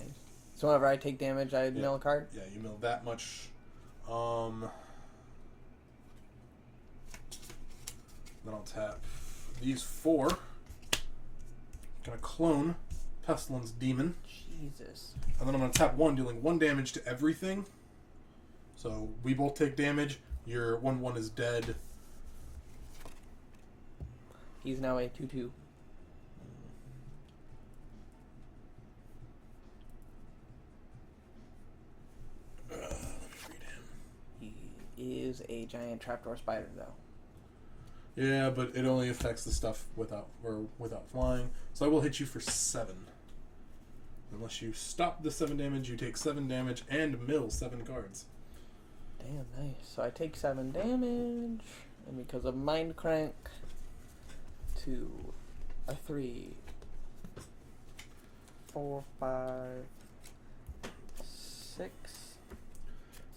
So whenever I take damage, I mill a card? Yeah, you mill that much. Then I'll tap these 4. Gonna clone Pestilence Demon. Jesus. And then I'm gonna tap 1, dealing 1 damage to everything. So we both take damage. Your 1/1 is dead. He's now a 2/2. Let me read him. He is a giant trapdoor spider, though. Yeah, but it only affects the stuff without flying. So I will hit you for 7. Unless you stop the 7 damage, you take 7 damage and mill 7 cards. Damn, nice. So I take 7 damage, and because of Mind Crank, to a 3, 4, 5, 6,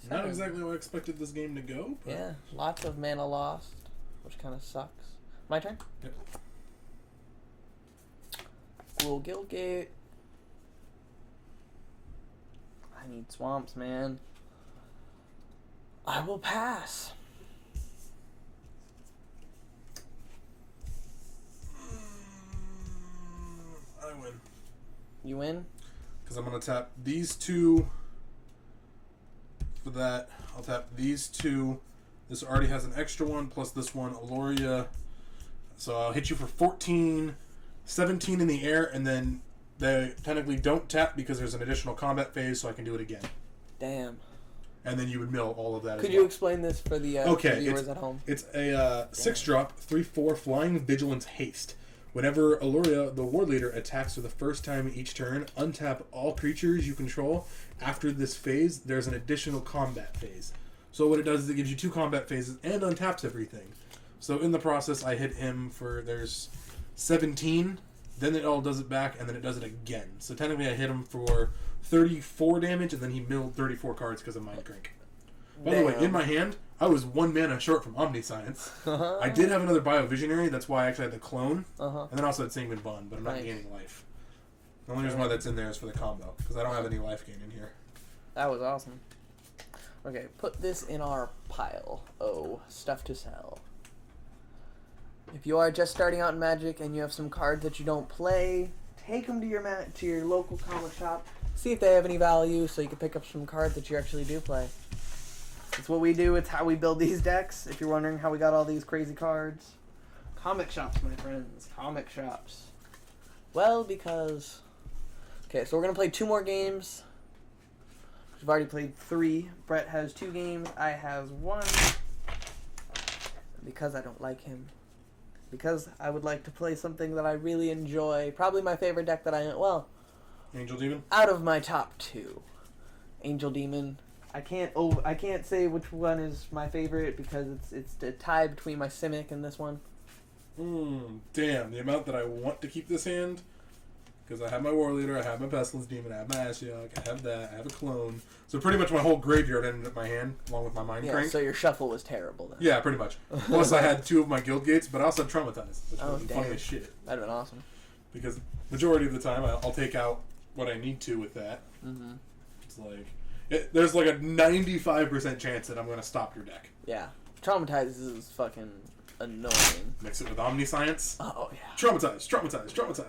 7. Not exactly how I expected this game to go. But... yeah, lots of mana lost, which kind of sucks. My turn? Yep. Ghoul Guildgate. I need swamps, man. I will pass. I win. You win? Because I'm going to tap these 2 for that. I'll tap these 2. This already has an extra one, plus this one, Aloria. So I'll hit you for 14, 17 in the air, and then they technically don't tap because there's an additional combat phase, so I can do it again. Damn. And then you would mill all of that. Could you explain this for the viewers at home? It's a 6-drop, 3/4 flying vigilance haste. Whenever Aloria, the war leader, attacks for the first time each turn, untap all creatures you control. After this phase, there's an additional combat phase. So what it does is it gives you 2 combat phases and untaps everything. So in the process, I hit him for, there's 17, then it all does it back, and then it does it again. So technically I hit him for 34 damage, and then he milled 34 cards because of Mind Crank. By the way, in my hand, I was 1 mana short from Omniscience. I did have another Biovisionary, that's why I actually had the clone, and then also had Sanguine Bond, but I'm not gaining life. The only reason why that's in there is for the combo, because I don't have any life gain in here. That was awesome. Okay, put this in our pile. Oh, stuff to sell. If you are just starting out in Magic and you have some cards that you don't play, take them to your local comic shop. See if they have any value so you can pick up some cards that you actually do play. It's what we do. It's how we build these decks. If you're wondering how we got all these crazy cards. Comic shops, my friends. Comic shops. Well, because... okay, so we're going to play 2 more games. We've already played 3. Brett has 2 games. I have 1. Because I don't like him. Because I would like to play something that I really enjoy. Probably my favorite deck that well... Angel Demon? out of my top 2. Angel Demon. I can't say which one is my favorite because it's a tie between my Simic and this one. Damn, the amount that I want to keep this hand Because I have my War Leader, I have my Pestilence Demon, I have my Ashiok, I have that, I have a clone. So pretty much my whole graveyard ended up in my hand, along with my Mind Crank. So your shuffle was terrible then. Yeah, pretty much. Plus I had 2 of my Guild Gates, but I also had Traumatized, which was funny as shit. That'd been awesome. Because majority of the time I'll take out what I need to with that. Mm-hmm. It's like... there's like a 95% chance that I'm going to stop your deck. Yeah. Traumatized is fucking annoying. Mix it with Omniscience. Oh, yeah. Traumatize.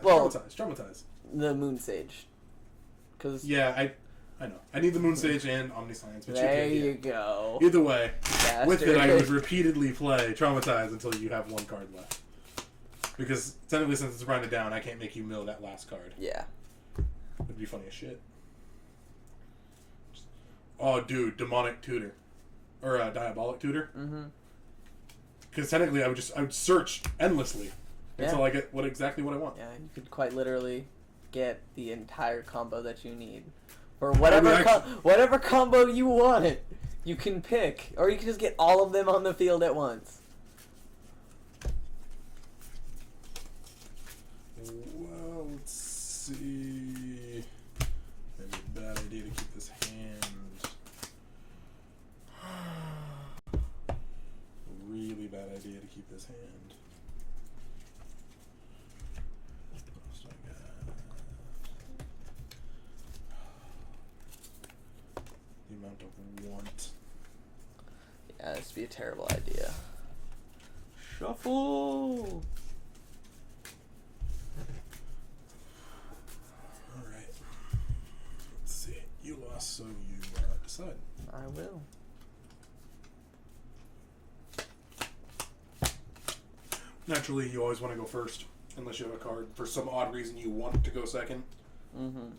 Well, traumatize. The Moon Sage. Cause yeah, I know. I need the Moon Sage and Omniscience. But there you go. Either way, Bastard. with it I would repeatedly play Traumatize until you have 1 card left. Because technically since it's rounded down, I can't make you mill that last card. Yeah. It'd be funny as shit. Oh, dude, Demonic Tutor. Or Diabolic Tutor. Mm-hmm. Because technically I would search endlessly until I get exactly what I want. Yeah, you could quite literally get the entire combo that you need. For whatever combo you want, you can pick. Or you can just get all of them on the field at once. Well, let's see. Maybe a bad idea to keep this hand. Really bad idea to keep this hand. What else do I got? The amount of want. Yeah, this would be a terrible idea. Shuffle! Alright. Let's see. You lost, so you decide. I will. Naturally, you always want to go first, unless you have a card. For some odd reason, you want to go second. Mm-hmm.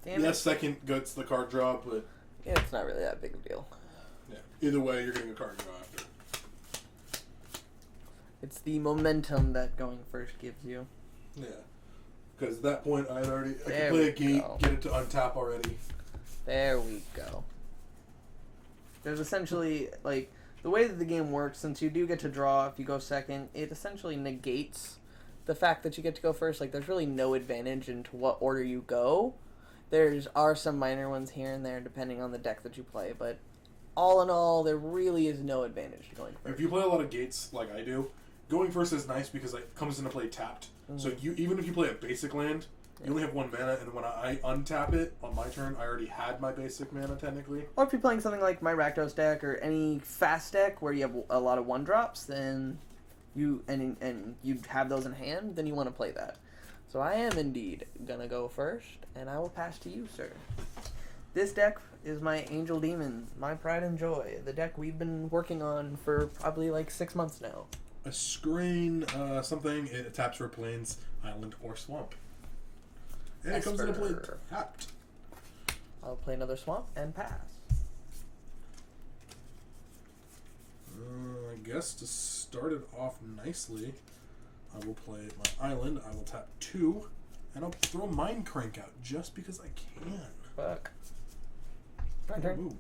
Yes, second gets the card draw, but... yeah, it's not really that big of a deal. Yeah. Either way, you're getting a card draw after. It's the momentum that going first gives you. Yeah. Because at that point, I can There play a we gate, go. get it to untap already. There we go. There's essentially, like... the way that the game works, since you do get to draw if you go second, it essentially negates the fact that you get to go first. Like, there's really no advantage into what order you go. Are some minor ones here and there depending on the deck that you play, but all in all, there really is no advantage to going first. If you play a lot of gates like I do, going first is nice because it comes into play tapped. Mm-hmm. So even if you play a basic land, you only have 1 mana, and when I untap it on my turn, I already had my basic mana, technically. Or if you're playing something like my Rakdos deck or any fast deck where you have a lot of 1-drops, then you have those in hand, then you want to play that. So I am indeed gonna go first, and I will pass to you, sir. This deck is my Angel Demon, my pride and joy, the deck we've been working on for probably like 6 months now. A screen, something, it taps for plains, island, or swamp. And it comes into play tapped. I'll play another swamp and pass. I guess to start it off nicely, I will play my island. I will tap 2, and I'll throw Mind Crank out just because I can. Fuck. My turn. Move.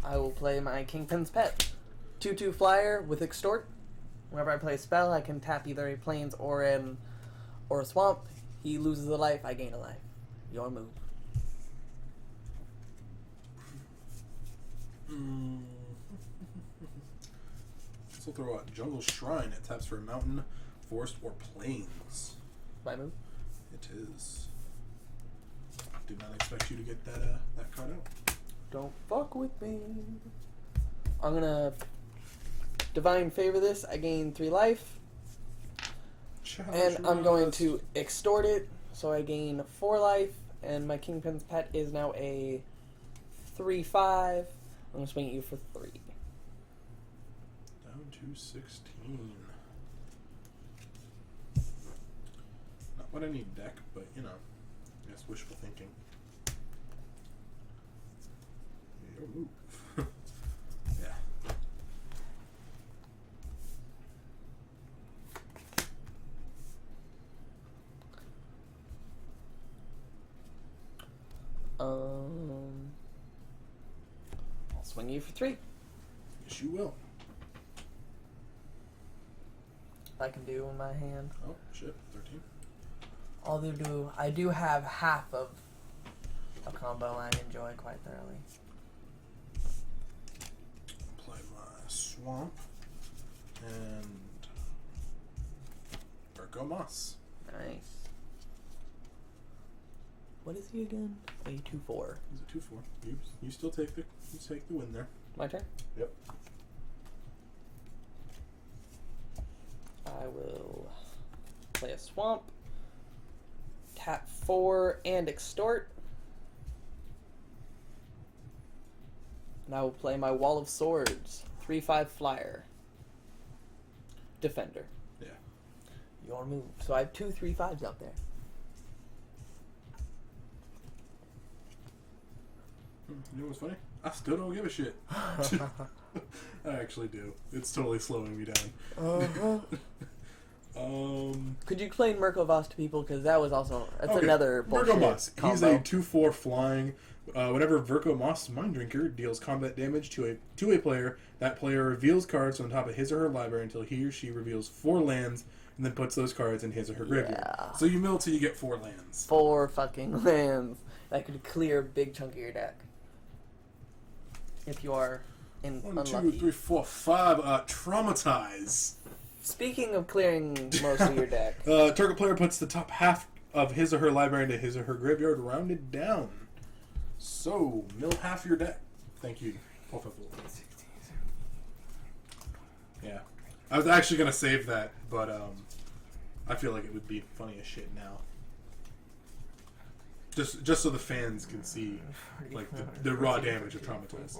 I will play my Kingpin's Pet. 2/2 flyer with Extort. Whenever I play a spell, I can tap either a plains or a swamp. He loses a life, I gain a life. Your move. This will throw out Jungle Shrine. It taps for a mountain, forest, or plains. My move? It is. Did not expect you to get that card out. Don't fuck with me. I'm gonna Divine Favor this. I gain 3 life. And I'm going to extort it, so I gain 4 life, and my Kingpin's Pet is now a 3/5. I'm going to swing at you for 3. Down to 16. Not what I need deck, but you know, I guess wishful thinking. Your move. Yeah. I'll swing you for 3. Yes, you will. I can do in my hand. Oh, shit. 13. Although I do have half of a combo I enjoy quite thoroughly. Play my Swamp and Urko Moss. Nice. What is he again? A 2-4. He's a 2-4. You still take the win there. My turn? Yep. I will play a Swamp, tap 4 and Extort. And I will play my Wall of Swords, 3/5 flyer. Defender. Yeah. Your move. So I have 2 3/5s out there. You know what's funny? I still don't give a shit. I actually do. It's totally slowing me down. Could you explain Merkle-Voss to people? Because that was also... That's okay. another bullshit Merkle-Voss. combo. He's a 2/4 flying. Whenever Verko-Moss Mind Drinker deals combat damage to a player, that player reveals cards on top of his or her library until he or she reveals 4 lands and then puts those cards in his or her graveyard. So you mill till you get 4 lands. 4 fucking lands. That could clear a big chunk of your deck. If you are unlucky. 1, 2, 3, 4, 5. Traumatize. Speaking of clearing most of your deck. Target player puts the top half of his or her library into his or her graveyard, rounded down. So, mill half your deck. Thank you. Yeah. I was actually going to save that, but I feel like it would be funny as shit now. Just so the fans can see like the raw damage of Traumatize.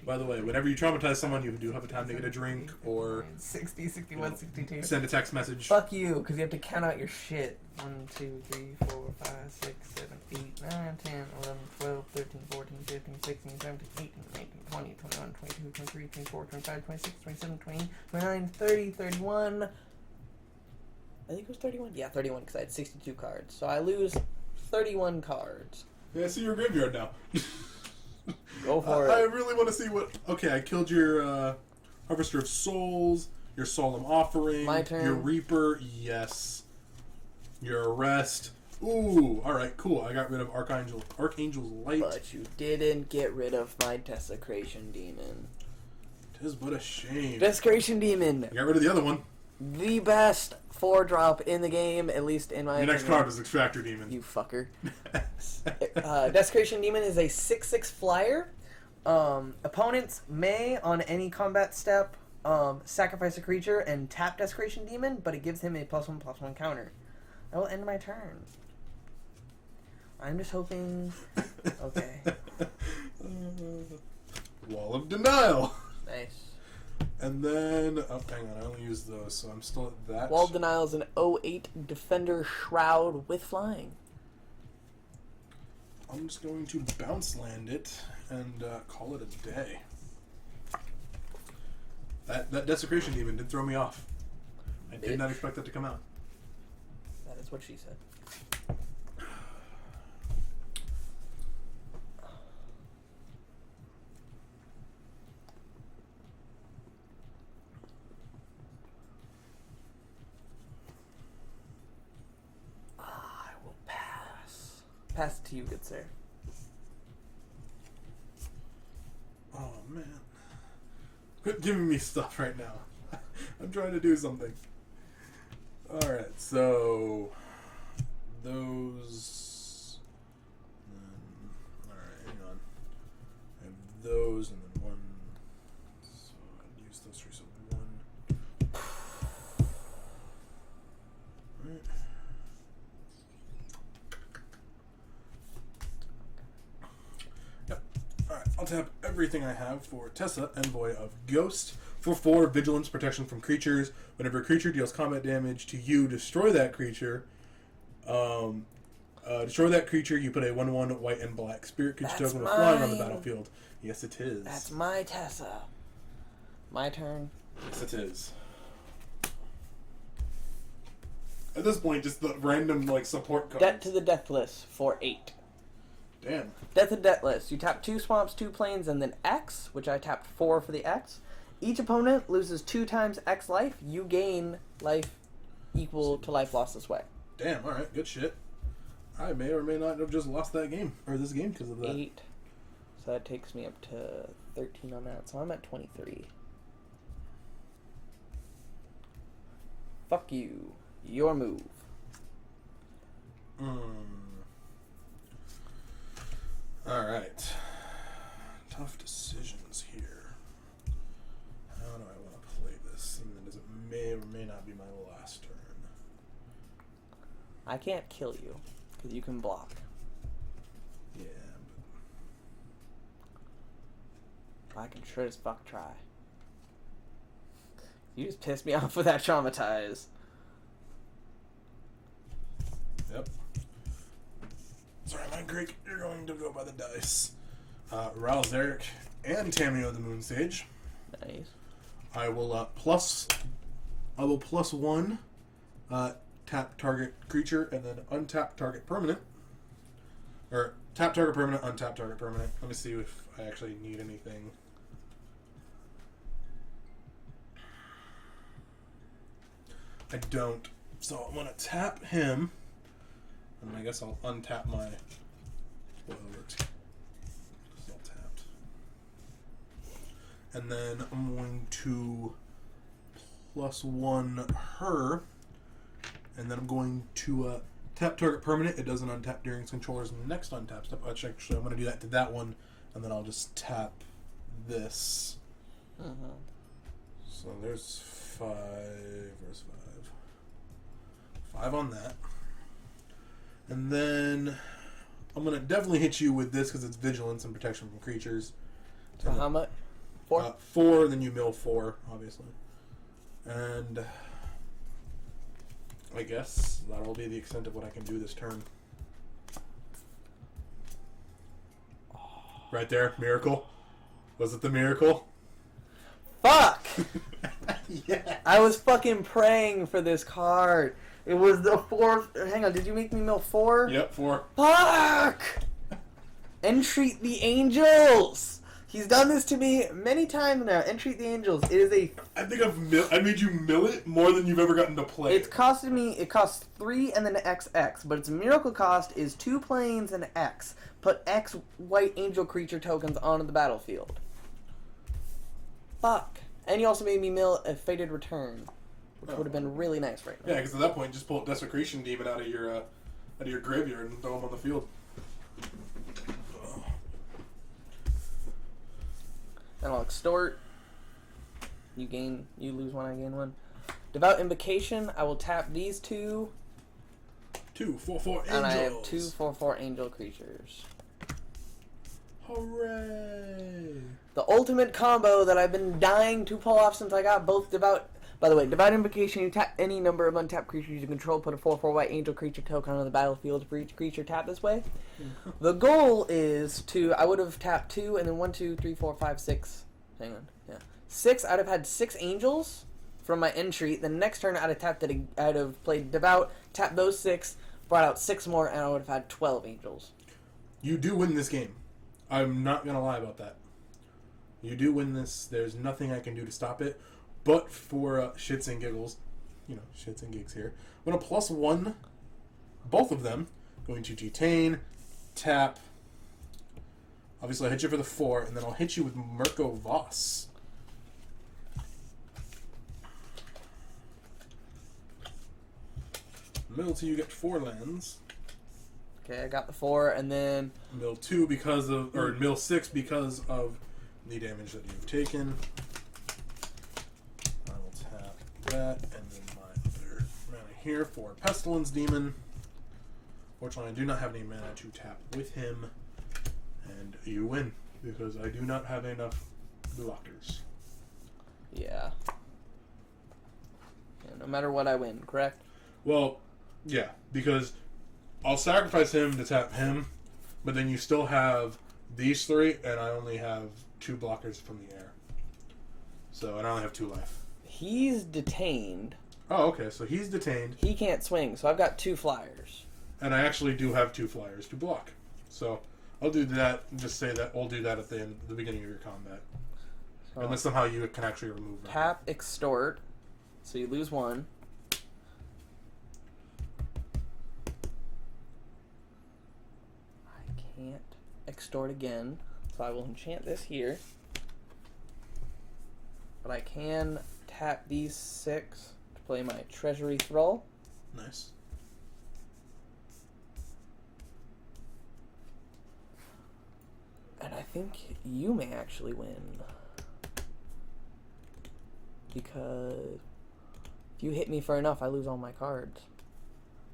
By the way, whenever you traumatize someone, you do have a time to get a drink or 60, 61, 62. Send a text message. Fuck you, because you have to count out your shit. 1, 2, 3, 4, 5, 6, 7, 8, 9, 10, 11, 12, 13, 14, 15, 16, 17, 18, 19, 20, 21, 22, 23, 24, 25, 26, 27, 28, 29, 30, 31. I think it was 31? Yeah, 31, because I had 62 cards. So I lose 31 cards. Yeah, I see your graveyard now. Go for I it. really want to see what... Okay, I killed your Harvester of Souls, your Solemn Offering, My turn. your Reaper, yes. Your Arrest. Ooh, alright, cool. I got rid of Archangel's Light. But you didn't get rid of my Desecration Demon. Tis but a shame. Desecration Demon. I got rid of the other one. The best 4-drop in the game, at least in my Your next opinion. card is Extractor Demon. You fucker. Desecration Demon is a 6/6 flyer. Opponents may, on any combat step, sacrifice a creature and tap Desecration Demon, but it gives him a +1/+1 counter. That will end my turn. I'm just hoping... Okay. Wall of Denial. Nice. And then... Oh, hang on. I only used those, so I'm still at that. Wall of Denial is an 08 Defender Shroud with flying. I'm just going to bounce land it and call it a day. That Desecration Demon did throw me off. I did not expect that to come out. That is what she said. I will pass. Pass it to you, good sir. Oh, man. Quit giving me stuff right now. I'm trying to do something. Alright, so... Those... Alright, hang on. I have those and then one... So I'd use those 3, so 1... Alright. Yep. Alright, I'll tap everything I have for Tessa, Envoy of Ghost. For 4, Vigilance, Protection from Creatures. Whenever a creature deals combat damage to you, destroy that creature. Destroy that creature, you put a 1/1 white and black spirit creature That's token with flying on the mine. battlefield. Yes, it is. That's my Tessa. My turn. Yes, it is. At this point, just the random, like, support cards. Debt to the Deathless for 8. Damn. Death to Deathless. You tap 2 swamps, 2 plains, and then X, which I tapped 4 for the X. Each opponent loses 2 times X life. You gain life equal to life lost this way. Damn, alright, good shit. I may or may not have just lost that game, or this game because of that. 8. So that takes me up to 13 on that. So I'm at 23. Fuck you. Your move. Alright. Tough decisions here. How do I want to play this? Even as it may or may not be my last turn. I can't kill you, because you can block. Yeah, I can sure as fuck try. You just pissed me off with that traumatize. Yep. Sorry, Mind Creek, you're going to go by the dice. Rouse Eric and Tamio the Moon Sage. Nice. I will plus 1 tap target creature and then untap target permanent. Or tap target permanent, untap target permanent. Let me see if I actually need anything. I don't. So I'm going to tap him. And I guess I'll untap my... Well, it works. It's all tapped. And then I'm going to +1 her. And then I'm going to tap target permanent. It doesn't untap during its controller's next untap step. Actually, I'm going to do that to that one. And then I'll just tap this. So there's 5. Where's 5? 5 on that. And then I'm going to definitely hit you with this because it's vigilance and protection from creatures. So how much? 4? 4, then you mill 4, obviously. And I guess that'll be the extent of what I can do this turn. Right there, miracle. Was it the miracle? Fuck! Yeah. I was fucking praying for this card. It was the 4th. Hang on, did you make me mill 4? Yep, 4. Fuck! Entreat the angels! He's done this to me many times now. Entreat the angels. It is a... I think I made you mill it more than you've ever gotten to play. It's costed me... It costs 3 and then XX, but its miracle cost is 2 planes and X. Put X white angel creature tokens onto the battlefield. Fuck. And you also made me mill a Fated Return, which would have been really nice right now. Yeah, because at that point, just pull a Desecration Demon out of your graveyard and throw him on the field. Then I'll extort. You lose 1, I gain 1. Devout Invocation, I will tap these 2. 2 4/4 angels. And I have 2 4/4 angel creatures. Hooray! The ultimate combo that I've been dying to pull off since I got both Devout... By the way, Devout Invocation, you tap any number of untapped creatures you control, put a 4/4 white angel creature token on the battlefield for each creature tapped this way. The goal is to... I would have tapped 2, and then 1, 2, 3, 4, 5, 6... Hang on. Yeah. 6, I'd have had 6 angels from my entry. The next turn, I'd have played Devout, tapped those 6, brought out 6 more, and I would have had 12 angels. You do win this game. I'm not going to lie about that. You do win this. There's nothing I can do to stop it. But for shits and giggles, shits and gigs here, I'm going to +1 both of them. Going to detain, tap. Obviously, I'll hit you for the 4, and then I'll hit you with Mirko Voss. Mill till you get 4 lands. Okay, I got the 4, and then... Mill 2 because of... Or mill 6 because of the damage that you've taken. I will tap that, and then my other mana here for Pestilence Demon. Fortunately, I do not have any mana to tap with him. And you win, because I do not have enough blockers. Yeah. No matter what, I win, correct? Well, yeah, because I'll sacrifice him to tap him, but then you still have these 3, and I only have 2 blockers from the air. So, and I only have 2 life. He's detained. Oh, okay, so he's detained. He can't swing, so I've got 2 flyers. And I actually do have 2 flyers to block. So, I'll do that, and just say that we'll do that at the beginning of your combat. Unless somehow you can actually remove them. Tap extort, so you lose one. I can't extort again, so I will enchant this here. But I can tap these 6 to play my Treasury Thrall. Nice. And I think you may actually win. Because if you hit me for enough, I lose all my cards.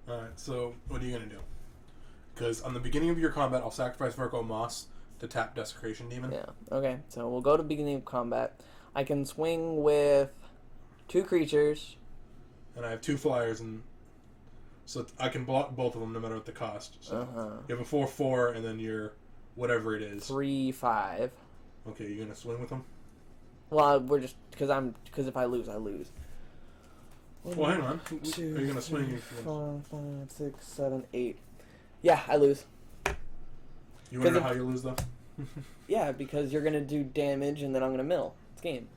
Alright, so what are you going to do? Because on the beginning of your combat, I'll sacrifice Verco Moss to tap Desecration Demon. Yeah, okay. So we'll go to beginning of combat. I can swing with 2 creatures. And I have 2 flyers, and so I can block both of them no matter what the cost. So you have a 4/4, and then your whatever it is. 3/5. Okay, you're going to swing with them? Well, we're just because if I lose, I lose. Well, hang on. 2, are you going to swing? 3, 4, 5, 6, 7, 8. Yeah, I lose. You want to know how you lose, though? Yeah, because you're gonna do damage, and then I'm gonna mill. It's game.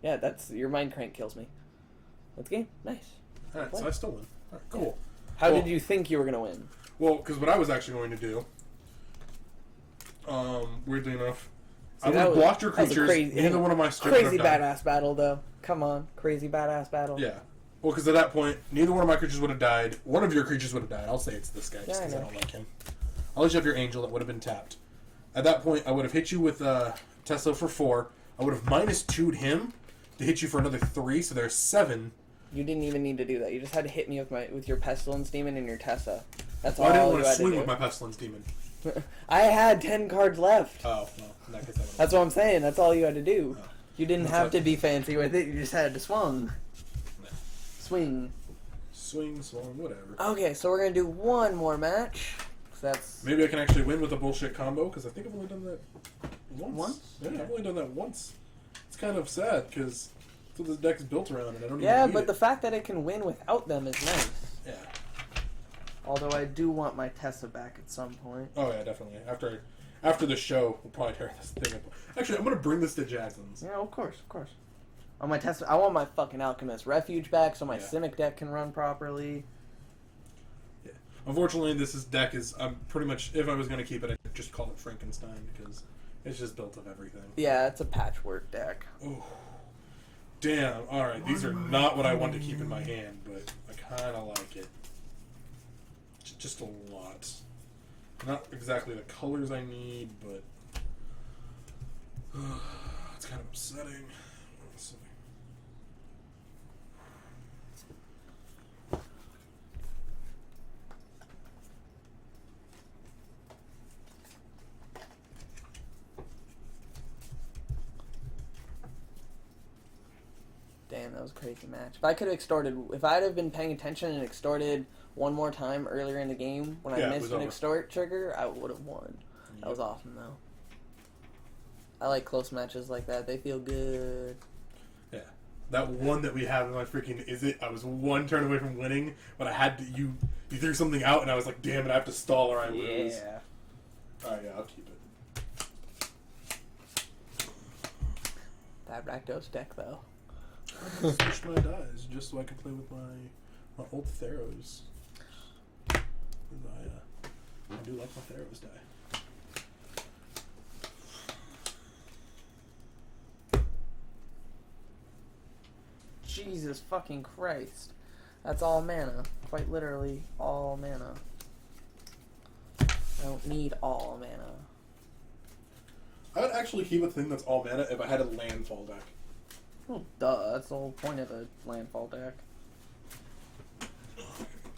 Yeah, that's your mind crank kills me. That's game. Nice. All right, so I still win. All right, cool. How did you think you were gonna win? Well, because what I was actually going to do, weirdly enough, See, I would have blocked your creatures. Neither one of my strips crazy would have died. badass battle, though. Come on, crazy badass battle. Yeah. Well, because at that point, neither one of my creatures would have died. One of your creatures would have died. I'll say it's this guy, just because I don't like him. I'll let you have your angel that would have been tapped. At that point, I would have hit you with Tesla for 4. I would have -2'd him to hit you for another 3, so there's 7. You didn't even need to do that. You just had to hit me with your Pestilence Demon and your Tessa. That's Well, all I didn't want you to had swing to do. with my Pestilence Demon. I had 10 cards left. Oh, well, in that case, That's what I'm saying. That's all you had to do. Oh. You didn't have to be fancy with it. You just had to swung. No. Swing. Swing, swung, whatever. Okay, so we're going to do one more match. That's Maybe I can actually win with a bullshit combo, because I think I've only done that once. Once? Yeah, I've only done that once. It's kind of sad, because that's what this deck's built around, and I don't Yeah, even need but it. the fact that it can win without them is nice. Yeah. Although I do want my Tessa back at some point. Oh, yeah, definitely. After the show, we'll probably tear this thing up. Actually, I'm going to bring this to Jackson's. Yeah, of course, of course. On my Tessa, I want my fucking Alchemist Refuge back so my Simic deck can run properly. Yeah. Unfortunately, deck is, I'm pretty much, if I was going to keep it, I'd just call it Frankenstein, because it's just built of everything. Yeah, it's a patchwork deck. Ooh. Damn, alright, these are not what I want to keep in my hand, but I kind of like it. Just a lot. Not exactly the colors I need, but it's kind of upsetting. Let's see. Damn, that was a crazy match. If I could have extorted, if I'd have been paying attention and extorted one more time earlier in the game when I missed an extort trigger, I would have won. Yep. That was awesome, though. I like close matches like that. They feel good. Yeah. That one that we had in my freaking I was one turn away from winning, but I had to, you threw something out, and I was like, damn it, I have to stall or I lose. Yeah. Alright, yeah, I'll keep it. That Rakdos deck, though. I switched my dies just so I could play with my old Theros. I do like my Theros die. Jesus fucking Christ. That's all mana. Quite literally all mana. I don't need all mana. I would actually keep a thing that's all mana if I had a landfall deck. Well, duh. That's the whole point of a landfall deck.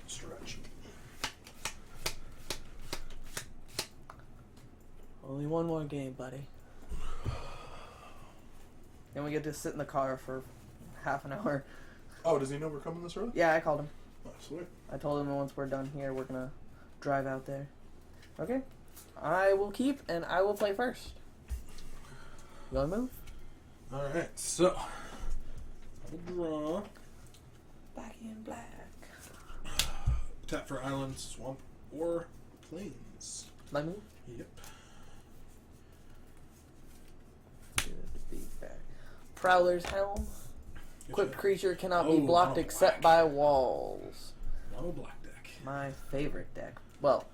Stretch. Only one more game, buddy. Then we get to sit in the car for half an hour. Oh, does he know we're coming this early? Yeah, I called him. Oh, sweet. I told him once we're done here, we're gonna drive out there. Okay. I will keep, and I will play first. You wanna move? Alright, so I will draw. Back in black. Tap for island, swamp, or plains. My move? Yep. Prowler's Helm. Equipped creature cannot be blocked mono except black. by walls. Mono black deck. My favorite deck. Well,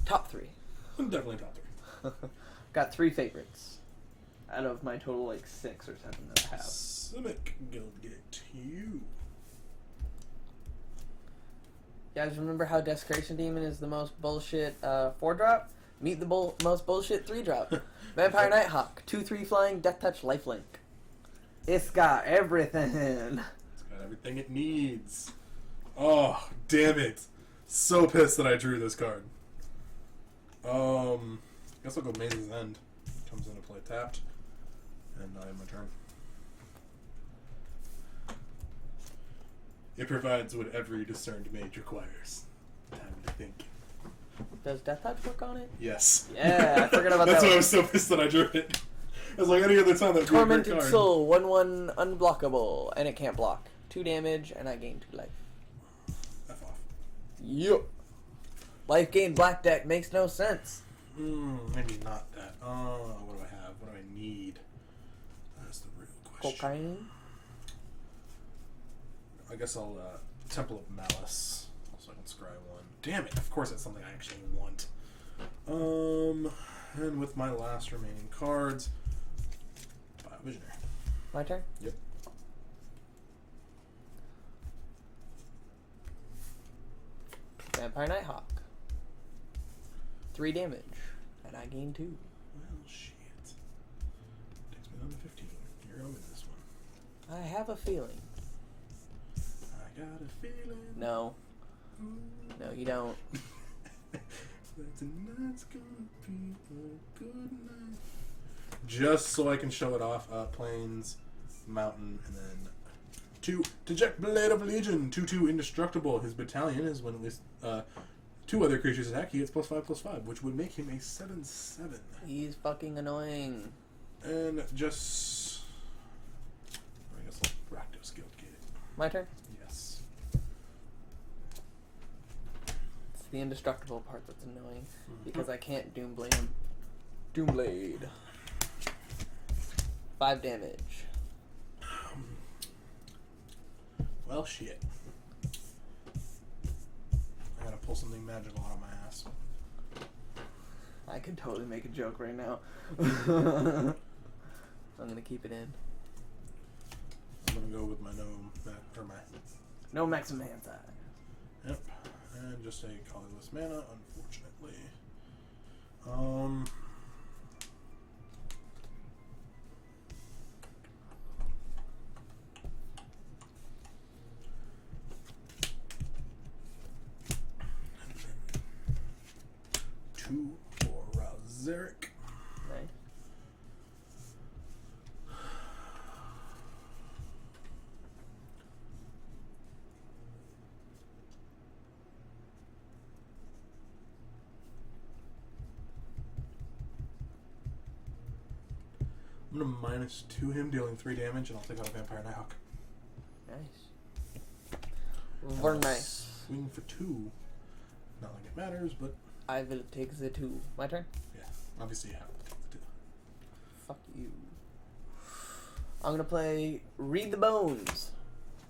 top 3. Definitely top 3. Got 3 favorites. Out of my total, like, 6 or 7 that I have. Simic Guildgate. You. You guys remember how Desecration Demon is the most bullshit 4-drop? Meet the most bullshit 3-drop. Vampire Nighthawk. 2/3 flying, Death Touch, lifelink. It's got everything. It's got everything it needs. Oh, damn it. So pissed that I drew this card. Guess I'll go Maze's End. Comes into play tapped. And I have my turn. It provides what every discerned mage requires. Time to think. Does Death Touch work on it? Yes. Yeah, I forgot about That's that why I one. was so pissed that I drew it. It was like any other time that would be a great Tormented card. Soul, 1/1 unblockable, and it can't block. 2 damage, and I gain 2 life. F off. Yup. Life gain black deck makes no sense. Maybe not that. What do I have? What do I need? That's the real question. Cocaine. I guess I'll Temple of Malice, so I can scry 1. Damn it! Of course, that's something I actually want. And with my last remaining cards, Biovisionary. My turn? Yep. Vampire Nighthawk. 3 damage, and I gain 2. Well, shit. Takes me down to 15. You're gonna win this one. I have a feeling. I got a feeling. No. No, you don't. That tonight's gonna be a good night. Just so I can show it off. Plains, Mountain, and then 2. Deject Blade of Legion. 2/2 indestructible. His battalion is when at least 2 other creatures attack. He gets +5/+5, which would make him a 7/7. He's fucking annoying. And just, I guess I'll Rakdos Guildgate it. My turn? Yes. It's the indestructible part that's annoying. Because I can't Doomblade him. Doomblade. 5 damage. Well, shit. I gotta pull something magical out of my ass. I could totally make a joke right now. I'm gonna keep it in. I'm gonna go with my No maximum hand size. Yep. And just a colorless mana, unfortunately. Two for Razeric. Right. I'm gonna -2 him, dealing 3 damage, and I'll take out a Vampire Nighthawk. Nice. Very nice. Swing for 2. Not like it matters, but I will take the 2. My turn? yeah, obviously you have to take the 2. Fuck you. I'm gonna play Read the Bones.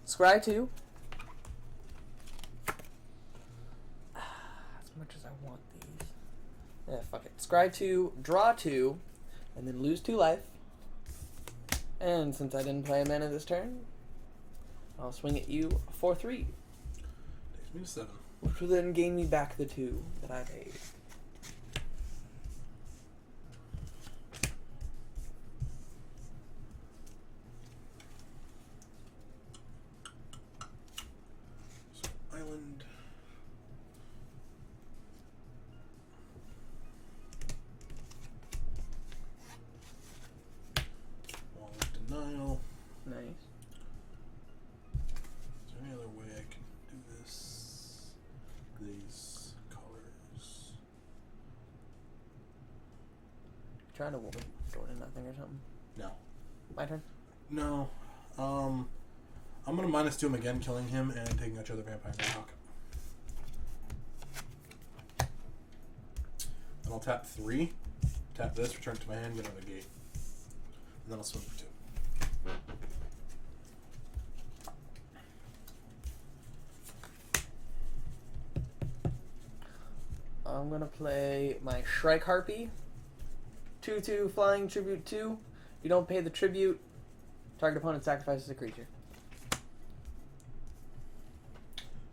Scry 2. As much as I want these. Yeah, fuck it. Scry 2, draw 2, and then lose 2 life. And since I didn't play a mana this turn, I'll swing at you for 3. Takes me to 7. Which will then gain me back the 2 that I paid. So, Island. Wall of Denial. Nice. Is there any other way I can do this? These colors. Trying to go into nothing or something. No. My turn? No. I'm gonna -2 him again, killing him and taking out your other Vampire Nighthawk. And I'll tap 3. Tap this, return it to my hand, get another gate. And then I'll swing for 2. I'm gonna play my Shrike Harpy. 2/2 flying tribute 2. You don't pay the tribute. Target opponent sacrifices a creature.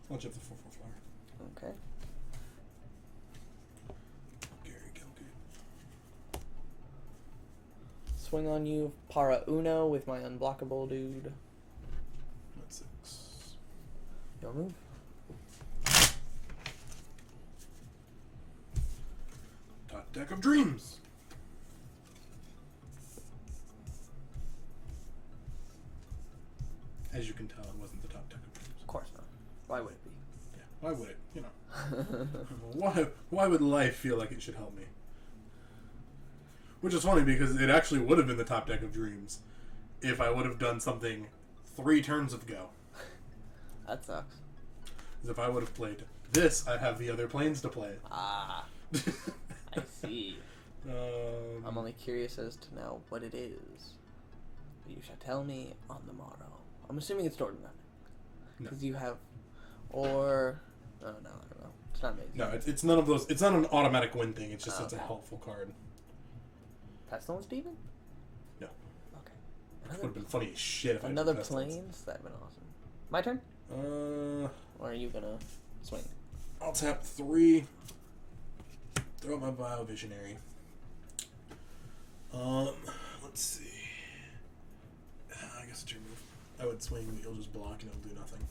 Launch up the 4/4 flyer. Okay. Gary Gilgate. Swing on you, Para Uno with my unblockable dude. That's 6. Your move. Top deck of dreams. As you can tell, it wasn't the top deck of dreams. Of course not. Why would it be? Yeah, why would it? You know, why would life feel like it should help me? Which is funny because it actually would have been the top deck of dreams if I would have done something 3 turns ago. That sucks. Because if I would have played this, I'd have the other planes to play. Ah, I see. I'm only curious as to know what it is. You shall tell me on the morrow. I'm assuming it's Jordan then. Because you have... Or... Oh, no, I don't know. It's not amazing. No, it's none of those. It's not an automatic win thing. It's just Oh, it's a okay. helpful card. Pestilence Demon? No. Okay. It would have been funny as shit if Another I did Pestilence. planes? That'd been awesome. My turn? Or are you gonna swing? I'll tap 3. Throw out my Bio Visionary. Let's see. I guess it's your move. I would swing, but you'll just block and it'll do nothing.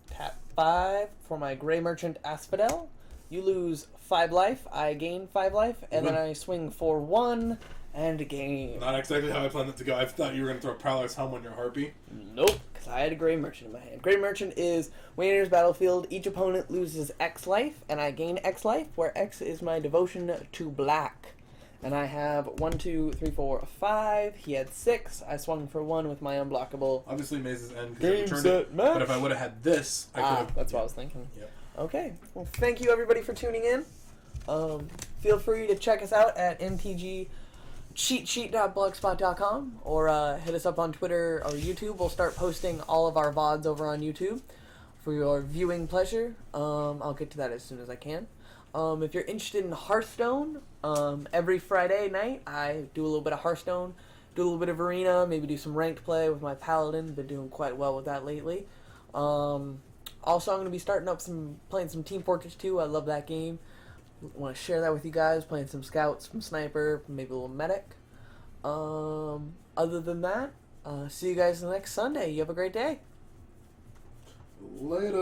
Tap 5 for my Grey Merchant Asphodel. You lose 5 life, I gain 5 life, and then I swing for 1 and gain. Not exactly how I planned it to go. I thought you were going to throw Prowler's Helm on your Harpy. Nope, because I had a Grey Merchant in my hand. Grey Merchant is, when it enters battlefield, each opponent loses X life, and I gain X life, where X is my devotion to black. And I have 1, 2, 3, 4, 5. He had 6. I swung for 1 with my unblockable. Obviously, Maze's End because I Game, returned set, it. match. But if I would have had this, I could have. That's what I was thinking. Yep. Okay. Well, thank you everybody for tuning in. Feel free to check us out at mtgcheatsheet.blogspot.com or hit us up on Twitter or YouTube. We'll start posting all of our VODs over on YouTube for your viewing pleasure. I'll get to that as soon as I can. If you're interested in Hearthstone, every Friday night I do a little bit of Hearthstone, do a little bit of Arena, maybe do some ranked play with my Paladin. Been doing quite well with that lately. Also, I'm going to be starting up playing some Team Fortress 2. I love that game. Want to share that with you guys, playing some Scouts, some Sniper, maybe a little Medic. Other than that, see you guys next Sunday. You have a great day. Later.